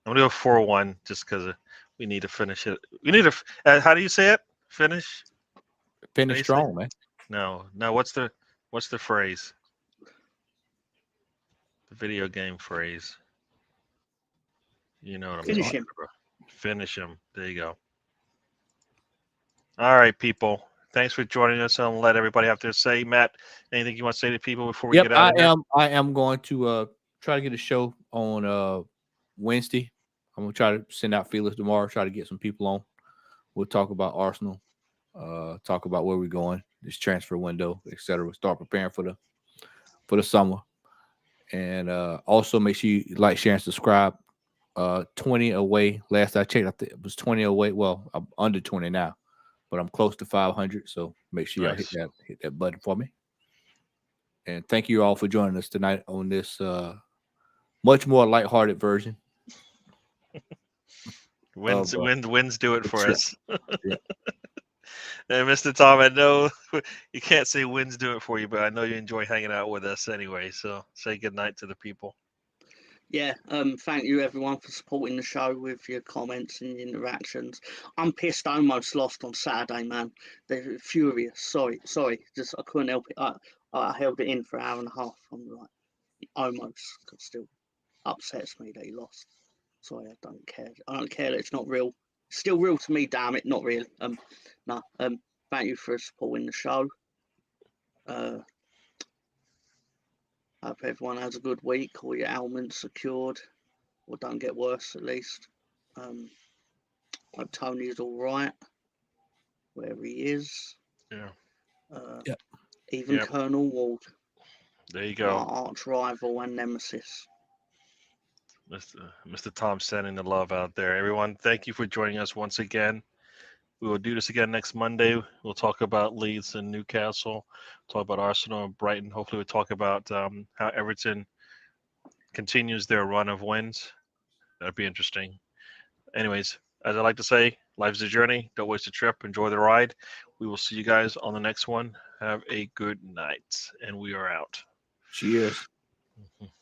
go 4-1 just because we need to finish it. We need to. How do you say it? Finish strong, man. No. What's the phrase? The video game phrase. You know what I'm talking about. Finish him. There you go. All right, people. Thanks for joining us. I'll let everybody have to say. Matt, anything you want to say to people before we get out of here? I am going to try to get a show on Wednesday. I'm going to try to send out feelers tomorrow, try to get some people on. We'll talk about Arsenal, talk about where we're going, this transfer window, etc. Start preparing for the summer. And also make sure you like, share, and subscribe. 20 away. Last I checked, I think it was 20 away. Well, I'm under 20 now, but I'm close to 500. So make sure y'all hit that button for me. And thank you all for joining us tonight on this much more lighthearted version. Wins do it for us. Yeah. And Mr. Tom, I know you can't say wins do it for you, but I know you enjoy hanging out with us anyway. So say good night to the people. Yeah, thank you everyone for supporting the show with your comments and interactions. I'm pissed I almost lost on Saturday, man. They're furious. Sorry. Just I couldn't help it. I held it in for an hour and a half. I'm like, almost. It still upsets me that he lost. Sorry, I don't care. I don't care that it's not real. It's still real to me, damn it. Not really. Thank you for supporting the show. Hope everyone has a good week. All your ailments are cured, or don't get worse at least. Hope Tony's all right, wherever he is. Yeah. Even Colonel Ward. There you go. Our arch rival and nemesis. Mr. Tom sending the love out there. Everyone, thank you for joining us once again. We will do this again next Monday. We'll talk about Leeds and Newcastle, talk about Arsenal and Brighton. Hopefully, we'll talk about how Everton continues their run of wins. That'd be interesting. Anyways, as I like to say, life's a journey. Don't waste a trip. Enjoy the ride. We will see you guys on the next one. Have a good night. And we are out. Cheers.